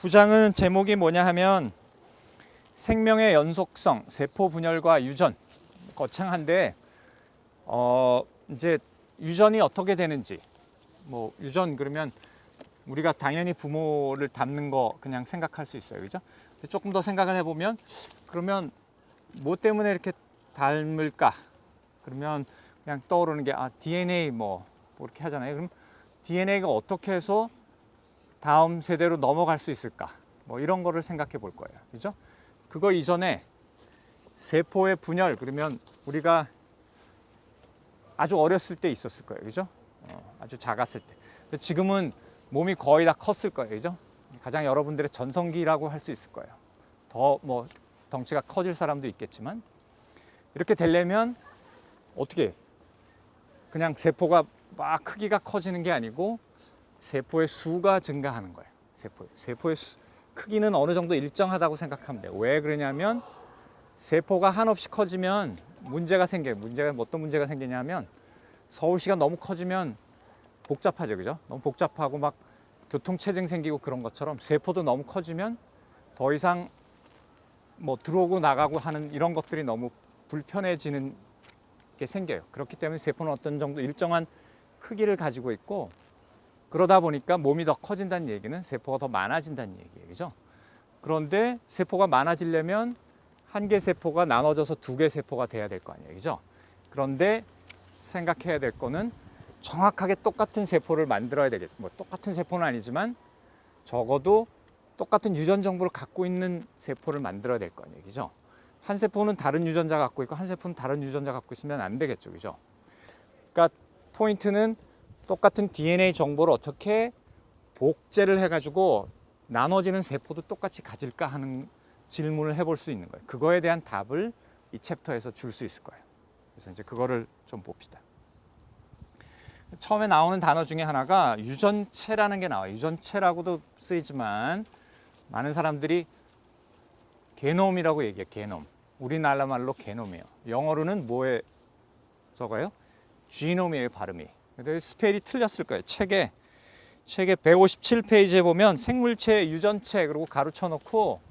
부장은 제목이 뭐냐 하면 생명의 연속성, 세포 분열과 유전. 거창한데 이제 유전이 어떻게 되는지, 뭐 유전 그러면 우리가 당연히 부모를 닮는 거 그냥 생각할 수 있어요, 그죠? 조금 더 생각을 해보면 그러면 뭐 때문에 이렇게 닮을까? 그러면 그냥 떠오르는 게 DNA 뭐 이렇게 하잖아요. 그럼 DNA가 어떻게 해서 다음 세대로 넘어갈 수 있을까? 뭐 이런 거를 생각해 볼 거예요, 그죠? 그거 이전에 세포의 분열, 그러면 우리가 아주 어렸을 때 있었을 거예요, 그죠? 아주 작았을 때. 지금은 몸이 거의 다 컸을 거예요, 그죠? 가장 여러분들의 전성기라고 할 수 있을 거예요. 더 뭐 덩치가 커질 사람도 있겠지만, 이렇게 되려면 어떻게 그냥 세포가 막 크기가 커지는 게 아니고 세포의 수가 증가하는 거예요. 세포의 크기는 어느 정도 일정하다고 생각하면 돼요. 왜 그러냐면 세포가 한없이 커지면 문제가 생겨요. 어떤 문제가 생기냐면 서울시가 너무 커지면 복잡하죠, 그죠? 너무 복잡하고 막 교통체증 생기고 그런 것처럼 세포도 너무 커지면 더 이상 뭐 들어오고 나가고 하는 이런 것들이 너무 불편해지는 게 생겨요. 그렇기 때문에 세포는 어떤 정도 일정한 크기를 가지고 있고, 그러다 보니까 몸이 더 커진다는 얘기는 세포가 더 많아진다는 얘기예요, 그죠? 그런데 세포가 많아지려면 한 개 세포가 나눠져서 두 개 세포가 돼야 될 거 아니에요, 그죠? 그런데 생각해야 될 거는 정확하게 똑같은 세포를 만들어야 되겠죠. 뭐 똑같은 세포는 아니지만 적어도 똑같은 유전 정보를 갖고 있는 세포를 만들어야 될 거 아니에요, 그죠? 한 세포는 다른 유전자 갖고 있고 한 세포는 다른 유전자 갖고 있으면 안 되겠죠, 그죠? 그러니까 포인트는 똑같은 DNA 정보를 어떻게 복제를 해가지고 나눠지는 세포도 똑같이 가질까 하는 질문을 해볼 수 있는 거예요. 그거에 대한 답을 이 챕터에서 줄 수 있을 거예요. 그래서 이제 그거를 좀 봅시다. 처음에 나오는 단어 중에 하나가 유전체라는 게 나와요. 유전체라고도 쓰이지만 많은 사람들이 게놈이라고 얘기해요. 게놈. 우리나라 말로 게놈이에요. 영어로는 뭐에 적어요? 지놈이에요, 발음이. 근데 스펠이 틀렸을 거예요. 책에 157페이지에 보면 생물체, 유전체 그리고 가로쳐 놓고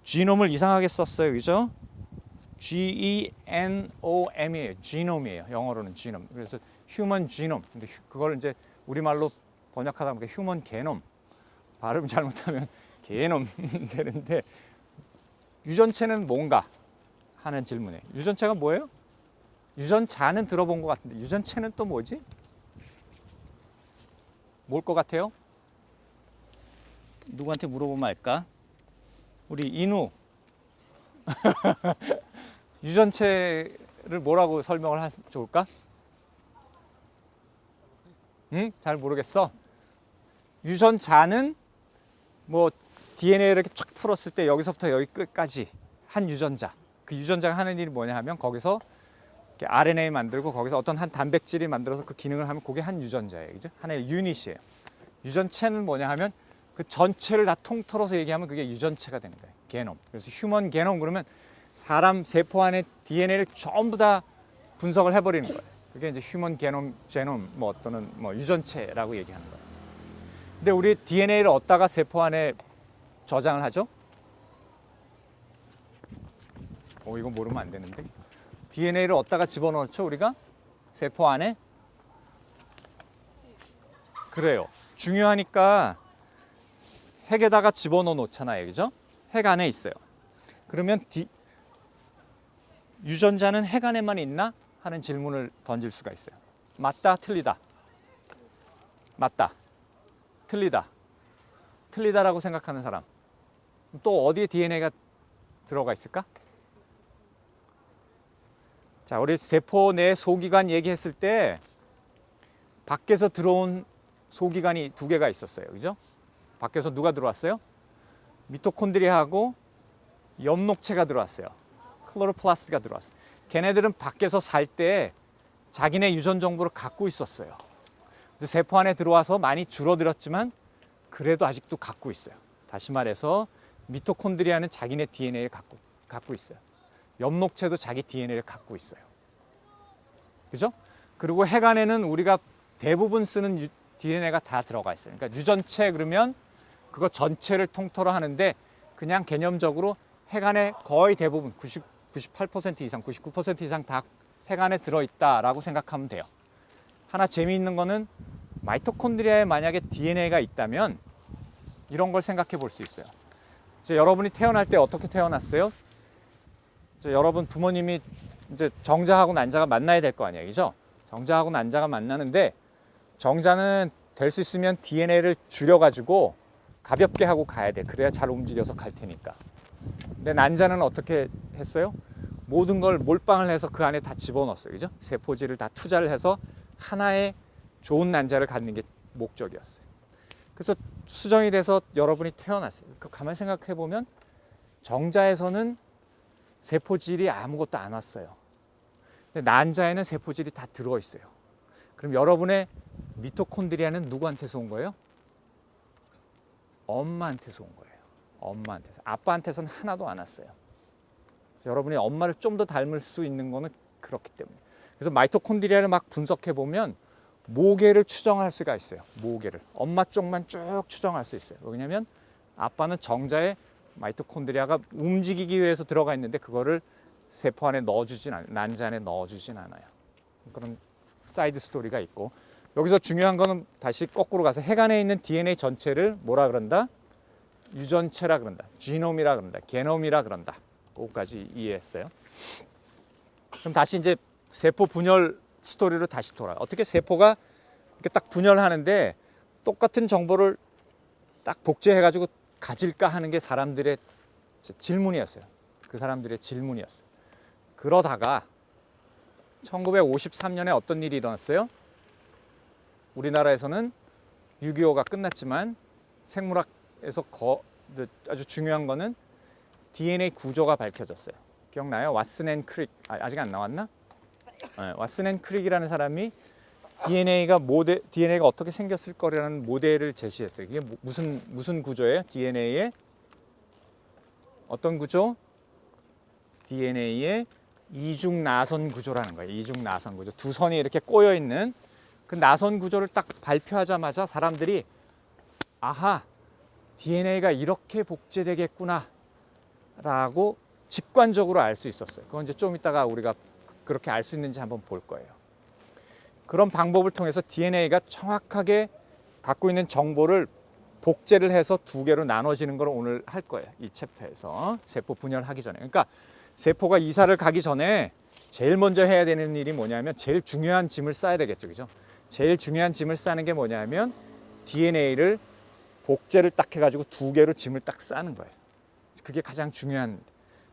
지놈을 이상하게 썼어요, 그죠? G-E-N-O-M이에요. 지놈이에요. 영어로는 지놈. 그래서 휴먼 지놈. 근데 그걸 이제 우리말로 번역하다 보니까 휴먼 게놈. 발음 잘못하면 게놈 되는데, 유전체는 뭔가 하는 질문에 유전체가 뭐예요? 유전자는 들어본 것 같은데 유전체는 또 뭐지? 뭘 것 같아요? 누구한테 물어보면 알까? 우리 인우. 유전체를 뭐라고 설명을 하면 좋을까? 응? 잘 모르겠어. 유전자는 뭐 DNA를 이렇게 쫙 풀었을 때 여기서부터 여기 끝까지 한 유전자. 그 유전자가 하는 일이 뭐냐 하면 거기서 RNA 만들고 거기서 어떤 한 단백질이 만들어서 그 기능을 하면 그게 한 유전자예요, 그죠? 하나의 유닛이에요. 유전체는 뭐냐 하면 그 전체를 다 통틀어서 얘기하면 그게 유전체가 되는 거예요. 게놈. 그래서 휴먼 게놈 그러면 사람 세포 안에 DNA를 전부 다 분석을 해버리는 거예요. 그게 이제 휴먼 게놈, 제놈 뭐 또는 뭐 유전체라고 얘기하는 거예요. 근데 우리 DNA를 얻다가 세포 안에 저장을 하죠. 이거 모르면 안 되는데. DNA를 얻다가 집어넣죠, 우리가? 세포 안에? 그래요. 중요하니까 핵에다가 집어넣어 놓잖아요, 그죠? 핵 안에 있어요. 그러면 유전자는 핵 안에만 있나? 하는 질문을 던질 수가 있어요. 맞다, 틀리다. 맞다. 틀리다. 틀리다라고 생각하는 사람. 또 어디에 DNA가 들어가 있을까? 자, 우리 세포 내 소기관 얘기했을 때 밖에서 들어온 소기관이 두 개가 있었어요, 그죠? 밖에서 누가 들어왔어요? 미토콘드리아하고 엽록체가 들어왔어요. 클로로플라스트가 들어왔어요. 걔네들은 밖에서 살 때 자기네 유전 정보를 갖고 있었어요. 세포 안에 들어와서 많이 줄어들었지만 그래도 아직도 갖고 있어요. 다시 말해서 미토콘드리아는 자기네 DNA를 갖고 있어요. 엽록체도 자기 DNA를 갖고 있어요. 그죠? 그리고 핵 안에는 우리가 대부분 쓰는 DNA가 다 들어가 있어요. 그러니까 유전체 그러면 그거 전체를 통틀어 하는데 그냥 개념적으로 핵 안에 거의 대부분 98% 이상, 99% 이상 다 핵 안에 들어있다라고 생각하면 돼요. 하나 재미있는 거는 마이토콘드리아에 만약에 DNA가 있다면 이런 걸 생각해 볼 수 있어요. 이제 여러분이 태어날 때 어떻게 태어났어요? 이제 여러분 부모님이 이제 정자하고 난자가 만나야 될 거 아니에요, 그죠? 정자하고 난자가 만나는데 정자는 될 수 있으면 DNA를 줄여가지고 가볍게 하고 가야 돼. 그래야 잘 움직여서 갈 테니까. 근데 난자는 어떻게 했어요? 모든 걸 몰빵을 해서 그 안에 다 집어넣었어요, 그죠? 세포질을 다 투자를 해서 하나의 좋은 난자를 갖는 게 목적이었어요. 그래서 수정이 돼서 여러분이 태어났어요. 가만히 생각해 보면 정자에서는 세포질이 아무것도 안 왔어요. 근데 난자에는 세포질이 다 들어있어요. 그럼 여러분의 미토콘드리아는 누구한테서 온 거예요? 엄마한테서 온 거예요. 엄마한테서. 아빠한테서는 하나도 안 왔어요. 여러분이 엄마를 좀 더 닮을 수 있는 거는 그렇기 때문에. 그래서 마이토콘드리아를 막 분석해 보면 모계를 추정할 수가 있어요. 모계를. 엄마 쪽만 쭉 추정할 수 있어요. 왜냐하면 아빠는 정자에 마이토콘드리아가 움직이기 위해서 들어가 있는데 그거를 세포 안에 넣어주진 않아요. 난자 안에 넣어주진 않아요. 그런 사이드 스토리가 있고, 여기서 중요한 거는 다시 거꾸로 가서 핵 안에 있는 DNA 전체를 뭐라 그런다? 유전체라 그런다. 지놈이라 그런다. 게놈이라 그런다. 그거까지 이해했어요. 그럼 다시 이제 세포 분열 스토리로 다시 돌아요. 어떻게 세포가 이렇게 딱 분열하는데 똑같은 정보를 딱 복제해가지고 가질까 하는 게 사람들의 질문이었어요. 그 사람들의 질문이었어요. 그러다가 1953년에 어떤 일이 일어났어요? 우리나라에서는 6.25가 끝났지만 생물학에서 아주 중요한 거는 DNA 구조가 밝혀졌어요. 기억나요? 왓슨 앤 크릭. 아직 안 나왔나? 네, 왓슨 앤 크릭이라는 사람이 DNA가 어떻게 생겼을 거라는 모델을 제시했어요. 이게 무슨 구조예요? DNA의 어떤 구조? DNA의 이중 나선 구조라는 거예요. 이중 나선 구조. 두 선이 이렇게 꼬여 있는 그 나선 구조를 딱 발표하자마자 사람들이 아하, DNA가 이렇게 복제되겠구나 라고 직관적으로 알 수 있었어요. 그건 이제 좀 이따가 우리가 그렇게 알 수 있는지 한번 볼 거예요. 그런 방법을 통해서 DNA가 정확하게 갖고 있는 정보를 복제를 해서 두 개로 나눠지는 걸 오늘 할 거예요. 이 챕터에서 세포 분열하기 전에. 그러니까 세포가 이사를 가기 전에 제일 먼저 해야 되는 일이 뭐냐면 제일 중요한 짐을 싸야 되겠죠, 그죠? 제일 중요한 짐을 싸는 게 뭐냐면 DNA를 복제를 딱 해가지고 두 개로 짐을 딱 싸는 거예요. 그게 가장 중요한.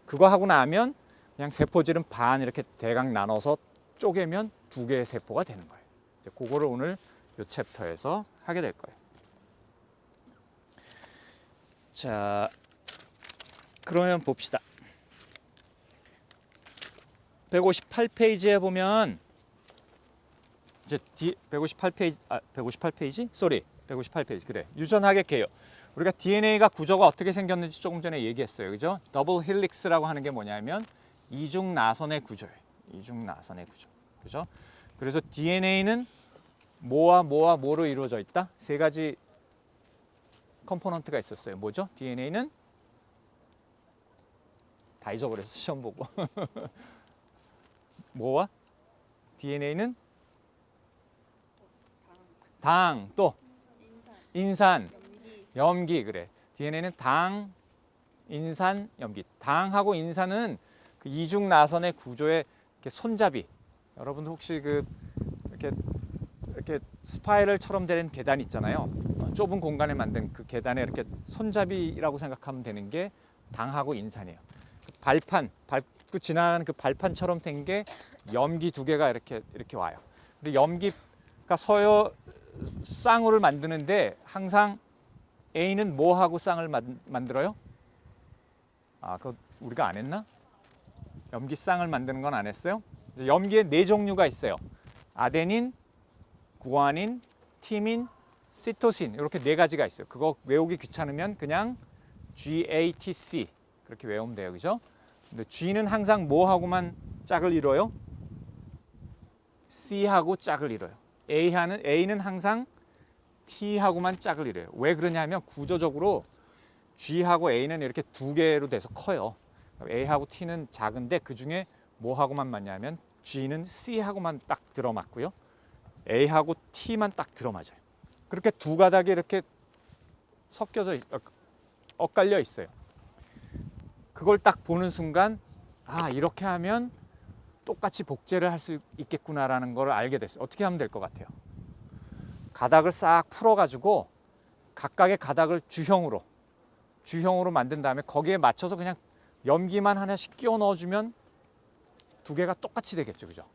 그거 하고 나면 그냥 세포질은 반 이렇게 대강 나눠서 쪼개면 두 개의 세포가 되는 거예요. 이제 그거를 오늘 이 챕터에서 하게 될 거예요. 자, 그러면 봅시다. 158페이지에 보면 이제 158페이지? 쏘리. 158페이지. 그래. 유전학의 개요. 우리가 DNA가 구조가 어떻게 생겼는지 조금 전에 얘기했어요. 그죠? 더블 헬릭스라고 하는 게 뭐냐면 이중 나선의 구조예요. 이중 나선의 구조. 그죠? 그래서 DNA는 뭐와 뭐로 이루어져 있다? 세 가지 컴포넌트가 있었어요. 뭐죠? DNA는 다 잊어버렸어. 시험 보고. 뭐와? DNA는 당, 또 인산, 염기. 그래. DNA는 당, 인산, 염기. 당하고 인산은 그 이중 나선의 구조의 이렇게 손잡이. 여러분 혹시 이렇게 스파이럴처럼 된 계단 있잖아요. 좁은 공간에 만든 그 계단에 이렇게 손잡이라고 생각하면 되는 게 당하고 인산이에요. 발판, 밟고 지나가는 그 발판처럼 된 게 염기 두 개가 이렇게 와요. 근데 염기가 쌍으로 만드는데 항상 A는 뭐하고 쌍을 만들어요? 그거 우리가 안 했나? 염기 쌍을 만드는 건 안 했어요? 염기에 네 종류가 있어요. 아데닌, 구아닌, 티민, 시토신. 이렇게 네 가지가 있어요. 그거 외우기 귀찮으면 그냥 GATC 그렇게 외우면 돼요. 그죠? 근데 G는 항상 뭐하고만 짝을 이뤄요? C하고 짝을 이뤄요. A는 항상 T하고만 짝을 이뤄요. 왜 그러냐면 구조적으로 G하고 A는 이렇게 두 개로 돼서 커요. A하고 T는 작은데 그 중에 뭐하고만 맞냐면 G는 C하고만 딱 들어맞고요. A하고 T만 딱 들어맞아요. 그렇게 두 가닥이 이렇게 엇갈려 있어요. 그걸 딱 보는 순간 아, 이렇게 하면 똑같이 복제를 할 수 있겠구나라는 걸 알게 됐어요. 어떻게 하면 될 것 같아요? 가닥을 싹 풀어가지고 각각의 가닥을 주형으로 만든 다음에 거기에 맞춰서 그냥 염기만 하나씩 끼워 넣어주면 두 개가 똑같이 되겠죠, 그죠?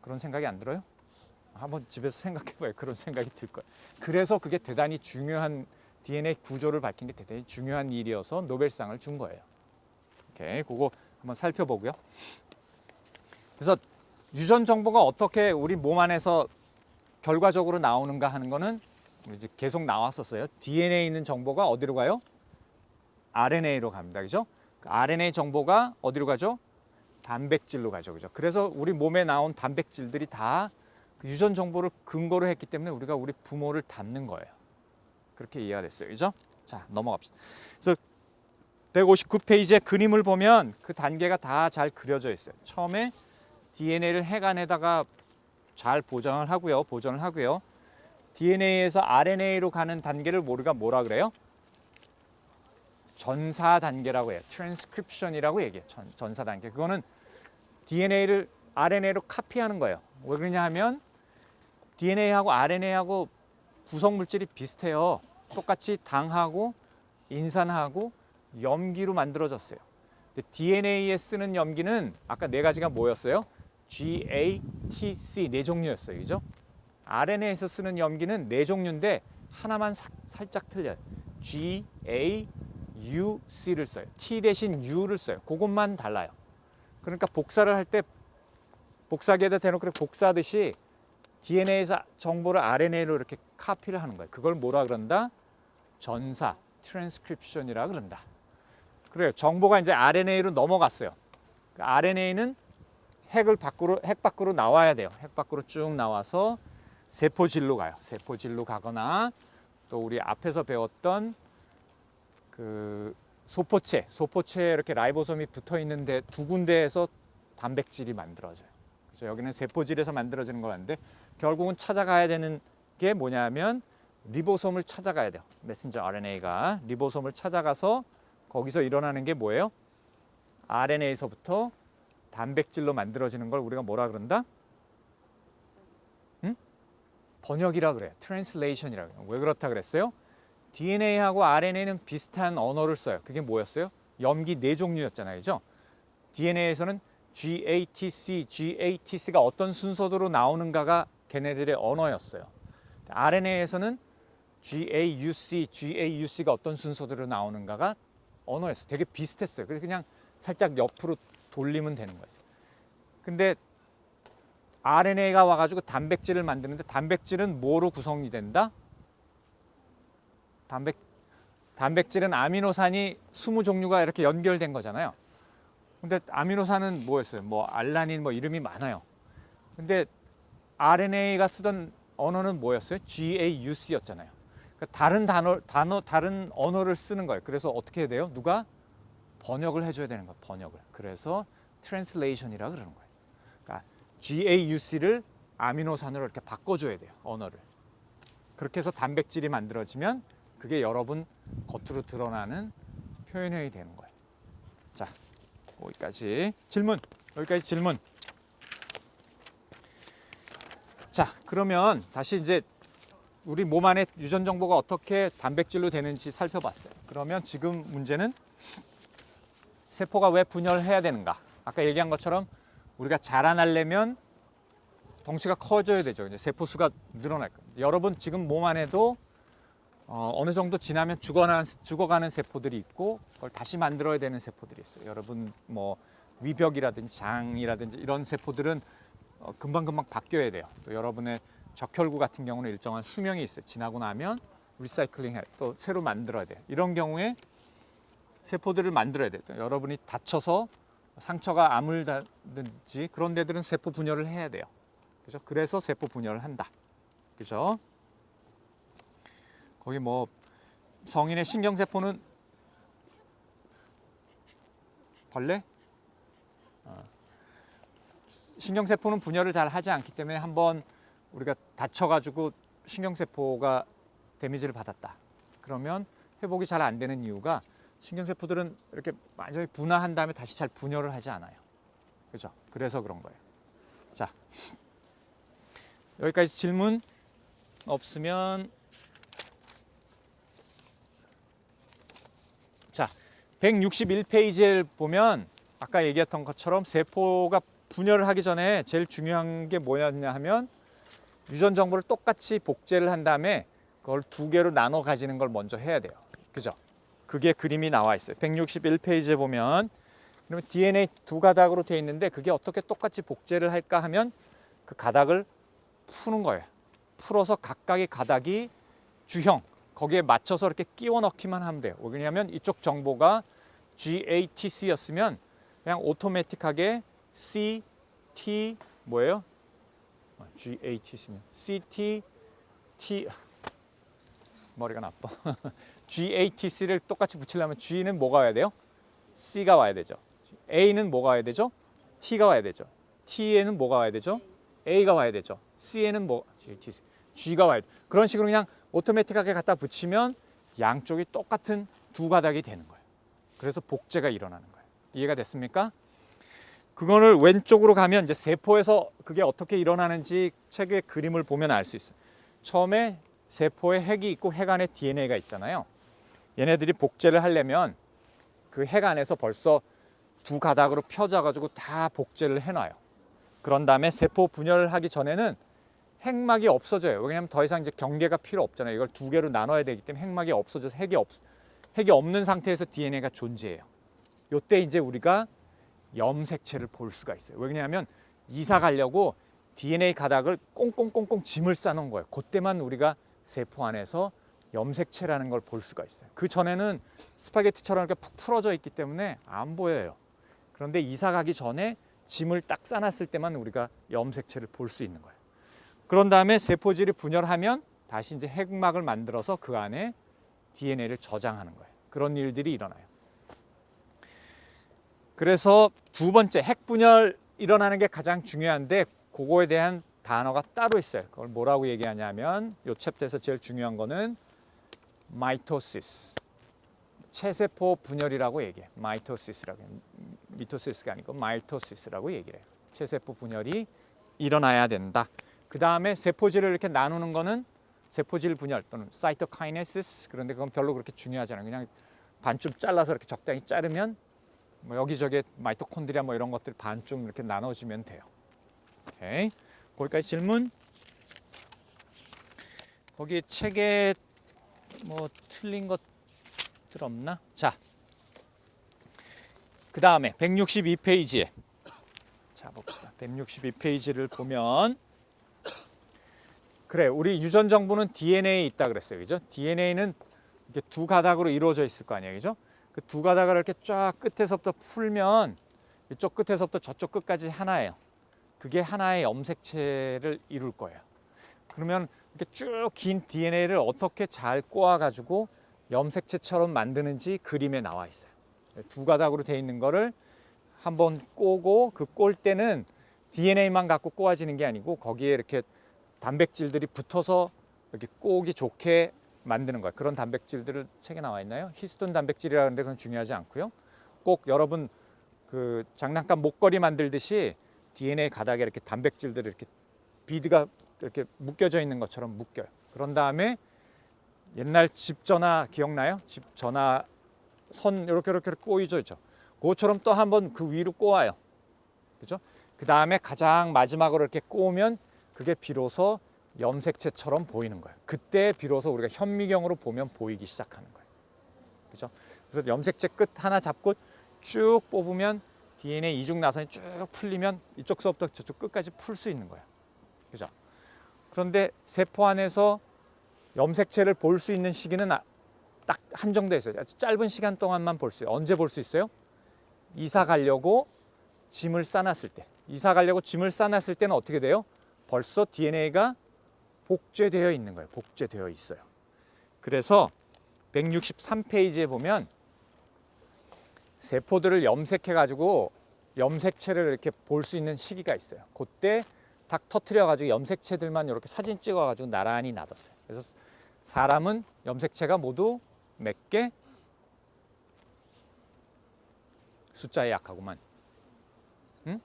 그런 생각이 안 들어요? 한번 집에서 생각해봐요. 그런 생각이 들 거예요. 그래서 그게 대단히 중요한 DNA 구조를 밝힌 게 대단히 중요한 일이어서 노벨상을 준 거예요. 오케이, 그거 한번 살펴보고요. 그래서 유전 정보가 어떻게 우리 몸 안에서 결과적으로 나오는가 하는 거는 이제 계속 나왔었어요. DNA에 있는 정보가 어디로 가요? RNA로 갑니다. 그죠? 그 RNA 정보가 어디로 가죠? 단백질로 가죠. 그죠? 그래서 우리 몸에 나온 단백질들이 다 유전 정보를 근거로 했기 때문에 우리가 우리 부모를 닮는 거예요. 그렇게 이해가 됐어요. 그죠? 자, 넘어갑시다. 그래서 159페이지의 그림을 보면 그 단계가 다 잘 그려져 있어요. 처음에 DNA를 핵 안에다가 잘 보존을 하고요. DNA에서 RNA로 가는 단계를 우리가 뭐라 그래요? 전사 단계라고 해요. 트랜스크립션이라고 얘기해요. 전사 단계. 그거는 DNA를 RNA로 카피하는 거예요. 왜 그러냐 하면 DNA하고 RNA하고 구성 물질이 비슷해요. 똑같이 당하고 인산하고 염기로 만들어졌어요. 근데 DNA에 쓰는 염기는 아까 네 가지가 뭐였어요? GATC 네 종류였어요. 그죠? RNA에서 쓰는 염기는 네 종류인데 하나만 살짝 틀려요. GAUC를 써요. T 대신 U를 써요. 그것만 달라요. 그러니까 복사를 할 때 복사기에다 대놓고 복사하듯이 DNA에서 정보를 RNA로 이렇게 카피를 하는 거예요. 그걸 뭐라 그런다? 전사, 트랜스크립션이라 그런다. 그래요. 정보가 이제 RNA로 넘어갔어요. RNA는 핵 밖으로 나와야 돼요. 핵 밖으로 쭉 나와서 세포질로 가요. 세포질로 가거나 또 우리 앞에서 배웠던 그 소포체에 이렇게 라이보솜이 붙어 있는데 두 군데에서 단백질이 만들어져요. 그래서 여기는 세포질에서 만들어지는 거 같은데 결국은 찾아가야 되는 게 뭐냐면 리보솜을 찾아가야 돼요. 메신저 RNA가 리보솜을 찾아가서 거기서 일어나는 게 뭐예요? RNA에서부터 단백질로 만들어지는 걸 우리가 뭐라 그런다? 번역이라 그래요. 트랜슬레이션이라고 해요. 왜 그렇다 그랬어요? DNA하고 RNA는 비슷한 언어를 써요. 그게 뭐였어요? 염기 네 종류였잖아요. 그죠? DNA에서는 GATC가 어떤 순서대로 나오는가가 걔네들의 언어였어요. RNA에서는 GAUC가 어떤 순서대로 나오는가가 언어였어요. 되게 비슷했어요. 그래서 그냥 살짝 옆으로 돌리면 되는 거예요. 근데 RNA가 와가지고 단백질을 만드는데 단백질은 뭐로 구성이 된다? 단백질은 아미노산이 20종류가 이렇게 연결된 거잖아요. 근데 아미노산은 뭐였어요? 뭐 알라닌 뭐 이름이 많아요. 근데 RNA가 쓰던 언어는 뭐였어요? GAUC였잖아요. 그러니까 다른 언어를 쓰는 거예요. 그래서 어떻게 해야 돼요? 누가 번역을 해줘야 되는 거예요. 번역을. 그래서 트랜슬레이션이라고 그러는 거예요. 그러니까 GAUC를 아미노산으로 이렇게 바꿔줘야 돼요. 언어를. 그렇게 해서 단백질이 만들어지면 그게 여러분 겉으로 드러나는 표현형이 되는 거예요. 자, 여기까지 질문. 자, 그러면 다시 이제 우리 몸 안에 유전 정보가 어떻게 단백질로 되는지 살펴봤어요. 그러면 지금 문제는 세포가 왜 분열해야 되는가? 아까 얘기한 것처럼 우리가 자라나려면 덩치가 커져야 되죠. 이제 세포 수가 늘어날 거예요. 여러분 지금 몸 안에도 어느 정도 지나면 죽어가는 세포들이 있고 그걸 다시 만들어야 되는 세포들이 있어요. 여러분 뭐 위벽이라든지 장이라든지 이런 세포들은 금방금방 바뀌어야 돼요. 또 여러분의 적혈구 같은 경우는 일정한 수명이 있어요. 지나고 나면 리사이클링해 또 새로 만들어야 돼요. 이런 경우에 세포들을 만들어야 돼요. 또 여러분이 다쳐서 상처가 아물다든지 그런 데들은 세포 분열을 해야 돼요. 그죠? 그래서 세포 분열을 한다. 그죠? 거기 뭐 성인의 신경세포는 벌레? 신경세포는 분열을 잘 하지 않기 때문에 한번 우리가 다쳐가지고 신경세포가 데미지를 받았다. 그러면 회복이 잘 안 되는 이유가 신경세포들은 이렇게 완전히 분화한 다음에 다시 잘 분열을 하지 않아요. 그죠? 그래서 그런 거예요. 자, 여기까지 질문 없으면 자, 161페이지를 보면 아까 얘기했던 것처럼 세포가 분열을 하기 전에 제일 중요한 게 뭐였냐 하면 유전 정보를 똑같이 복제를 한 다음에 그걸 두 개로 나눠 가지는 걸 먼저 해야 돼요. 그죠? 그게 그림이 나와 있어요. 161페이지에 보면 그러면 DNA 두 가닥으로 되어 있는데 그게 어떻게 똑같이 복제를 할까 하면 그 가닥을 푸는 거예요. 풀어서 각각의 가닥이 주형 거기에 맞춰서 이렇게 끼워 넣기만 하면 돼요. 왜냐하면 이쪽 정보가 GATC였으면 그냥 오토매틱하게 C, T 뭐예요? GATC면 CT, T 머리가 나빠. GATC를 똑같이 붙이려면 G는 뭐가 와야 돼요? C가 와야 되죠. A는 뭐가 와야 되죠? T가 와야 되죠. T에는 뭐가 와야 되죠? A가 와야 되죠. C에는 뭐 GATC, G가 와야 돼. 그런 식으로 그냥 오토매틱하게 갖다 붙이면 양쪽이 똑같은 두 가닥이 되는 거예요. 그래서 복제가 일어나는 거예요. 이해가 됐습니까? 그거를 왼쪽으로 가면 이제 세포에서 그게 어떻게 일어나는지 책의 그림을 보면 알 수 있어요. 처음에 세포에 핵이 있고 핵 안에 DNA가 있잖아요. 얘네들이 복제를 하려면 그 핵 안에서 벌써 두 가닥으로 펴져가지고 다 복제를 해놔요. 그런 다음에 세포 분열을 하기 전에는 핵막이 없어져요. 왜냐하면 더 이상 이제 경계가 필요 없잖아요. 이걸 두 개로 나눠야 되기 때문에 핵막이 없어져서 핵이 없는 상태에서 DNA가 존재해요. 요때 이제 우리가 염색체를 볼 수가 있어요. 왜냐하면 이사 가려고 DNA 가닥을 꽁꽁꽁꽁 짐을 싸놓은 거예요. 그때만 우리가 세포 안에서 염색체라는 걸 볼 수가 있어요. 그 전에는 스파게티처럼 이렇게 푹 풀어져 있기 때문에 안 보여요. 그런데 이사 가기 전에 짐을 딱 싸놨을 때만 우리가 염색체를 볼 수 있는 거예요. 그런 다음에 세포질이 분열하면 다시 이제 핵막을 만들어서 그 안에 DNA를 저장하는 거예요. 그런 일들이 일어나요. 그래서 두 번째 핵 분열 일어나는 게 가장 중요한데 그거에 대한 단어가 따로 있어요. 그걸 뭐라고 얘기하냐면 이 챕터에서 제일 중요한 거는 마이토시스, 체세포 분열이라고 얘기해요. 마이토시스라고 해요. 미토시스가 아니고 마이토시스라고 얘기를 해요. 체세포 분열이 일어나야 된다. 그 다음에 세포질을 이렇게 나누는 거는 세포질 분열 또는 사이토카이네시스. 그런데 그건 별로 그렇게 중요하지 않아요. 그냥 반쯤 잘라서 이렇게 적당히 자르면 뭐 여기저기 마이토콘드리아 뭐 이런 것들 반쯤 이렇게 나눠주면 돼요. 오케이. 거기까지 질문? 거기 책에 뭐 틀린 것들 없나? 자, 그 다음에 162페이지에 자 봅시다. 162페이지를 보면 그래, 우리 유전 정보는 DNA에 있다 그랬어요, 그죠? DNA는 이렇게 두 가닥으로 이루어져 있을 거 아니에요, 그죠? 그 두 가닥을 이렇게 쫙 끝에서부터 풀면 이쪽 끝에서부터 저쪽 끝까지 하나예요. 그게 하나의 염색체를 이룰 거예요. 그러면 이렇게 쭉 긴 DNA를 어떻게 잘 꼬아가지고 염색체처럼 만드는지 그림에 나와 있어요. 두 가닥으로 돼 있는 거를 한번 꼬고 그 꼴 때는 DNA만 갖고 꼬아지는 게 아니고 거기에 이렇게 단백질들이 붙어서 이렇게 꼬기 좋게 만드는 거예요. 그런 단백질들을 책에 나와 있나요? 히스톤 단백질이라는데 그건 중요하지 않고요. 꼭 여러분 그 장난감 목걸이 만들듯이 DNA 가닥에 이렇게 단백질들을 이렇게 비드가 이렇게 묶여져 있는 것처럼 묶여요. 그런 다음에 옛날 집 전화 기억나요? 집 전화 선 이렇게 꼬이죠, 그것처럼 또 한번 그 위로 꼬아요. 그죠? 그 다음에 가장 마지막으로 이렇게 꼬우면 그게 비로소 염색체처럼 보이는 거예요. 그때 비로소 우리가 현미경으로 보면 보이기 시작하는 거예요. 그죠? 그래서 염색체 끝 하나 잡고 쭉 뽑으면 DNA 이중 나선이 쭉 풀리면 이쪽서부터 저쪽 끝까지 풀 수 있는 거예요. 그죠? 그런데 세포 안에서 염색체를 볼 수 있는 시기는 딱 한정돼 있어요. 아주 짧은 시간 동안만 볼 수 있어요. 언제 볼 수 있어요? 이사 가려고 짐을 싸놨을 때. 이사 가려고 짐을 싸놨을 때는 어떻게 돼요? 벌써 DNA가 복제되어 있는 거예요. 복제되어 있어요. 그래서 163페이지에 보면 세포들을 염색해 가지고 염색체를 이렇게 볼 수 있는 시기가 있어요. 그때 딱 터트려 가지고 염색체들만 이렇게 사진 찍어 가지고 나란히 놔뒀어요. 그래서 사람은 염색체가 모두 몇 개? 숫자에 약하구만. 응?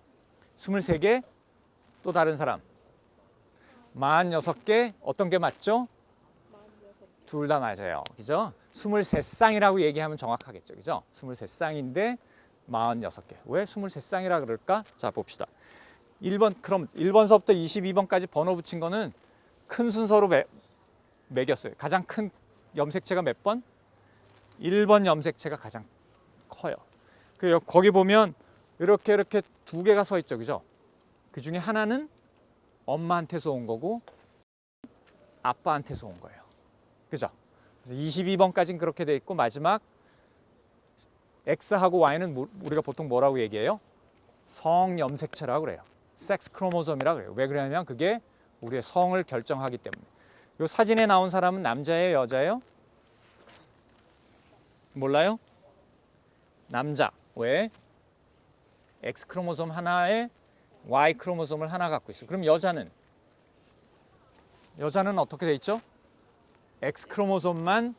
23개? 또 다른 사람? 46개? 어떤 게 맞죠? 둘 다 맞아요. 그죠? 23쌍이라고 얘기하면 정확하겠죠. 그죠? 23쌍인데 46개. 왜 23쌍이라 그럴까? 자, 봅시다. 1번, 그럼 1번서부터 22번까지 번호 붙인 거는 큰 순서로 매겼어요. 가장 큰 염색체가 몇 번? 1번 염색체가 가장 커요. 거기 보면 이렇게 두 개가 서 있죠. 그죠? 그 중에 하나는 엄마한테서 온 거고 아빠한테서 온 거예요. 그죠? 그래서 22번까지는 그렇게 돼 있고 마지막 X하고 Y는 우리가 보통 뭐라고 얘기해요? 성염색체라고 그래요. 섹스 크로모솜이라고 그래요. 왜 그러냐면 그게 우리의 성을 결정하기 때문에. 이 사진에 나온 사람은 남자예요, 여자예요? 몰라요? 남자. 왜? X 크로모솜 하나에 Y 크로모솜을 하나 갖고 있어요. 그럼 여자는 어떻게 돼 있죠? X 크로모솜만